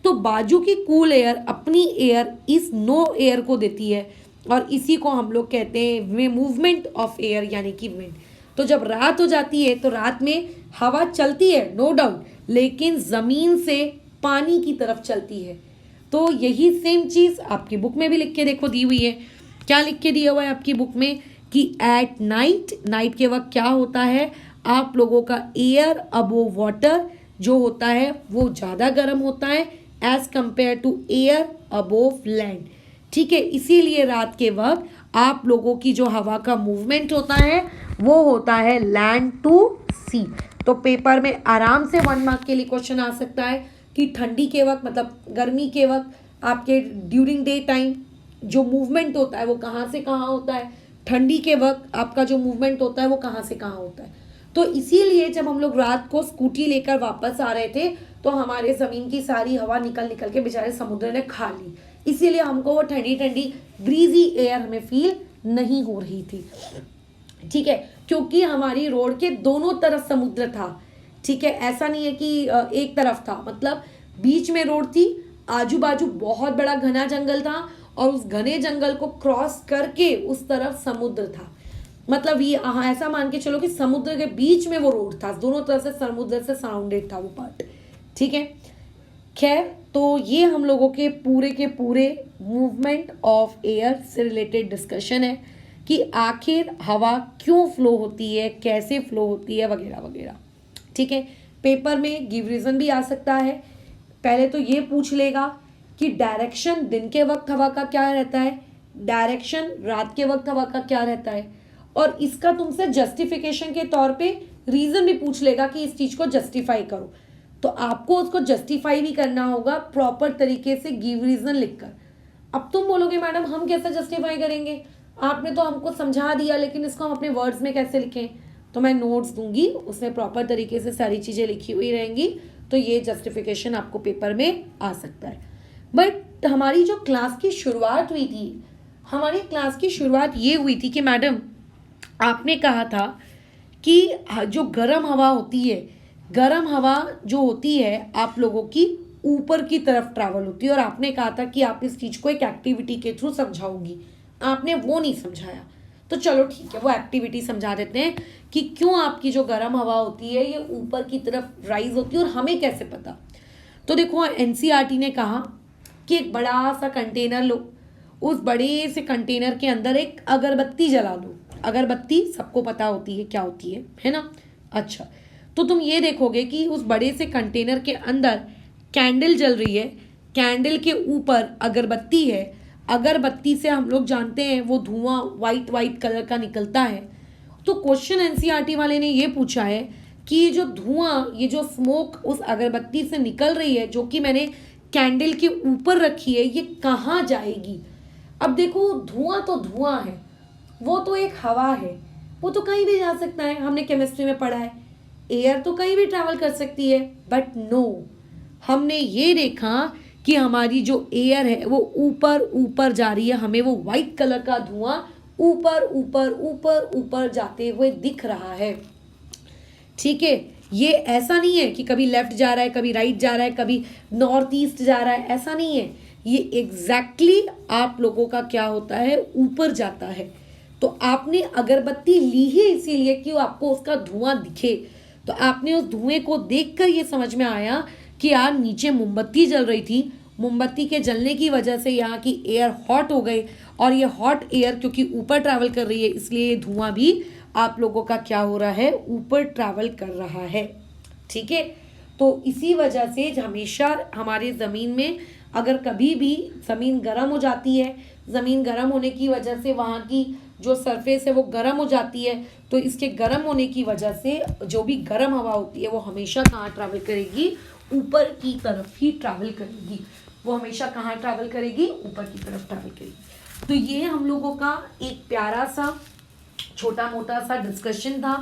तो बाजू की कूल एयर अपनी एयर इस नो एयर को देती है और इसी को हम लोग कहते हैं मूवमेंट ऑफ एयर, यानी कि विंड। तो जब रात हो जाती है तो रात में हवा चलती है नो डाउट, लेकिन ज़मीन से पानी की तरफ चलती है। तो यही सेम चीज़ आपकी बुक में भी लिख के देखो दी हुई है। क्या लिख के दिया हुआ है आपकी बुक में कि एट नाइट, नाइट के वक्त क्या होता है, आप लोगों का एयर अबोव वाटर जो होता है वो ज़्यादा गर्म होता है as compare to air above land. ठीक है, इसीलिए रात के वक्त आप लोगों की जो हवा का मूवमेंट होता है वो होता है लैंड टू सी। तो पेपर में आराम से 1 मार्क के लिए क्वेश्चन आ सकता है कि ठंडी के वक्त, मतलब गर्मी के वक्त आपके ड्यूरिंग डे टाइम जो मूवमेंट होता है वो कहाँ से कहाँ होता है, ठंडी के वक्त आपका जो मूवमेंट होता है वो कहाँ से कहाँ होता है। तो इसीलिए जब हम लोग रात को स्कूटी लेकर वापस आ रहे थे तो हमारे ज़मीन की सारी हवा निकल निकल के बेचारे समुद्र ने खा ली, इसीलिए हमको वो ठंडी ठंडी ब्रीजी एयर हमें फील नहीं हो रही थी। ठीक है, क्योंकि हमारी रोड के दोनों तरफ समुद्र था। ठीक है, ऐसा नहीं है कि एक तरफ था, मतलब बीच में रोड थी, आजू बाजू बहुत बड़ा घना जंगल था और उस घने जंगल को क्रॉस करके उस तरफ समुद्र था। मतलब ये ऐसा मान के चलो कि समुद्र के बीच में वो रोड था, दोनों तरफ से समुद्र से सराउंडेड था वो पार्ट। ठीक है, खैर तो ये हम लोगों के पूरे मूवमेंट ऑफ एयर से रिलेटेड डिस्कशन है कि आखिर हवा क्यों फ्लो होती है, कैसे फ्लो होती है, वगैरह वगैरह। ठीक है, पेपर में गिव रीज़न भी आ सकता है। पहले तो ये पूछ लेगा कि डायरेक्शन दिन के वक्त हवा का क्या रहता है, डायरेक्शन रात के वक्त हवा का क्या रहता है, और इसका तुमसे जस्टिफिकेशन के तौर पे रीज़न भी पूछ लेगा कि इस चीज़ को जस्टिफाई करो। तो आपको उसको जस्टिफाई भी करना होगा प्रॉपर तरीके से गिव रीज़न लिखकर। अब तुम बोलोगे मैडम हम कैसे जस्टिफाई करेंगे, आपने तो हमको समझा दिया लेकिन इसको हम अपने वर्ड्स में कैसे लिखें। तो मैं नोट्स दूंगी, उसमें प्रॉपर तरीके से सारी चीज़ें लिखी हुई रहेंगी, तो ये जस्टिफिकेशन आपको पेपर में आ सकता है। बट हमारी जो क्लास की शुरुआत हुई थी, हमारी क्लास की शुरुआत ये हुई थी कि मैडम आपने कहा था कि जो गर्म हवा होती है, गर्म हवा जो होती है आप लोगों की ऊपर की तरफ ट्रैवल होती है, और आपने कहा था कि आप इस चीज़ को एक एक्टिविटी के थ्रू समझाओगी। आपने वो नहीं समझाया, तो चलो ठीक है वो एक्टिविटी समझा देते हैं कि क्यों आपकी जो गर्म हवा होती है ये ऊपर की तरफ राइज होती है और हमें कैसे पता। तो देखो एनसीईआरटी ने कहा कि एक बड़ा सा कंटेनर लो, उस बड़े से कंटेनर के अंदर एक अगरबत्ती जला दो। अगरबत्ती सबको पता होती है क्या होती है ना। अच्छा, तो तुम ये देखोगे कि उस बड़े से कंटेनर के अंदर कैंडल जल रही है, कैंडल के ऊपर अगरबत्ती है, अगरबत्ती से हम लोग जानते हैं वो धुआं वाइट वाइट कलर का निकलता है। तो क्वेश्चन एनसीईआरटी वाले ने ये पूछा है कि ये जो धुआं, ये जो स्मोक उस अगरबत्ती से निकल रही है जो कि मैंने कैंडल के ऊपर रखी है, ये कहाँ जाएगी। अब देखो धुआं तो धुआं है, वो तो एक हवा है, वो तो कहीं भी जा सकता है, हमने केमिस्ट्री में पढ़ा है। एयर तो कहीं भी ट्रैवल कर सकती है, बट नो, हमने ये देखा कि हमारी जो एयर है वो ऊपर ऊपर जा रही है, हमें वो वाइट कलर का धुआं ऊपर ऊपर ऊपर ऊपर जाते हुए दिख रहा है। ठीक है, ये ऐसा नहीं है कि कभी लेफ्ट जा रहा है, कभी राइट जा रहा है, कभी नॉर्थ ईस्ट जा रहा है, ऐसा नहीं है। ये एग्जैक्टली आप लोगों का क्या होता है, ऊपर जाता है। तो आपने अगरबत्ती ली है इसीलिए कि आपको उसका धुआं दिखे, तो आपने उस धुएं को देखकर ये समझ में आया कि यार नीचे मोमबत्ती जल रही थी, मोमबत्ती के जलने की वजह से यहाँ की एयर हॉट हो गई, और ये हॉट एयर क्योंकि ऊपर ट्रैवल कर रही है इसलिए ये धुआं भी आप लोगों का क्या हो रहा है, ऊपर ट्रैवल कर रहा है। ठीक है, तो इसी वजह से हमेशा हमारे ज़मीन में अगर कभी भी ज़मीन गर्म हो जाती है, ज़मीन गर्म होने की वजह से वहाँ की जो सरफेस है वो गर्म हो जाती है, तो इसके गर्म होने की वजह से जो भी गर्म हवा होती है वो हमेशा कहाँ ट्रैवल करेगी, ऊपर की तरफ ही ट्रैवल करेगी। वो हमेशा कहाँ ट्रैवल करेगी, ऊपर की तरफ ट्रैवल करेगी। तो ये हम लोगों का एक प्यारा सा छोटा मोटा सा डिस्कशन था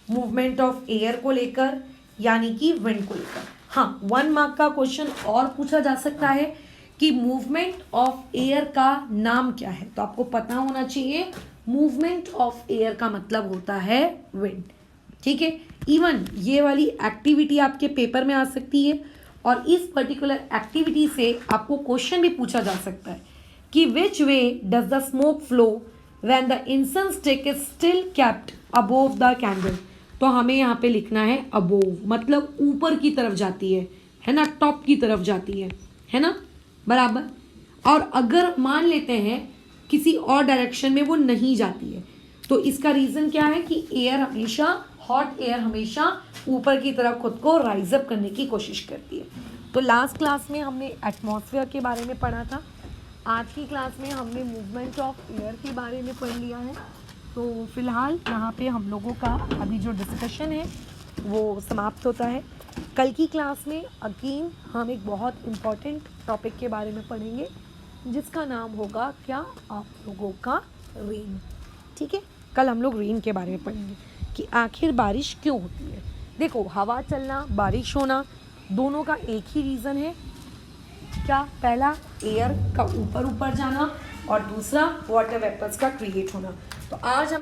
मूवमेंट ऑफ एयर को लेकर, यानी कि विंड को लेकर। हाँ, 1 मार्क का क्वेश्चन और पूछा जा सकता है कि मूवमेंट ऑफ एयर का नाम क्या है, तो आपको पता होना चाहिए मूवमेंट ऑफ एयर का मतलब होता है विंड। ठीक है, इवन ये वाली एक्टिविटी आपके पेपर में आ सकती है, और इस पर्टिकुलर एक्टिविटी से आपको क्वेश्चन भी पूछा जा सकता है कि which way does the smoke flow when the incense stick is still kept above the candle. तो हमें यहाँ पे लिखना है अबोव, मतलब ऊपर की तरफ जाती है ना, टॉप की तरफ जाती है ना, बराबर। और अगर मान लेते हैं किसी और डायरेक्शन में वो नहीं जाती है, तो इसका रीज़न क्या है कि एयर हमेशा, हॉट एयर हमेशा ऊपर की तरफ खुद को राइज अप करने की कोशिश करती है। तो लास्ट क्लास में हमने एटमॉस्फेयर के बारे में पढ़ा था, आज की क्लास में हमने मूवमेंट ऑफ एयर के बारे में पढ़ लिया है। तो फिलहाल यहाँ पे हम लोगों का अभी जो डिस्कशन है वो समाप्त होता है। कल की क्लास में अगेन हम एक बहुत इम्पॉर्टेंट टॉपिक के बारे में पढ़ेंगे जिसका नाम होगा क्या, आप लोगों का रेन। ठीक है, कल हम लोग रेन के बारे में पढ़ेंगे कि आखिर बारिश क्यों होती है। देखो, हवा चलना, बारिश होना, दोनों का एक ही रीज़न है क्या, पहला एयर का ऊपर ऊपर जाना और दूसरा वाटर वेपर्स का क्रिएट होना। तो आज हम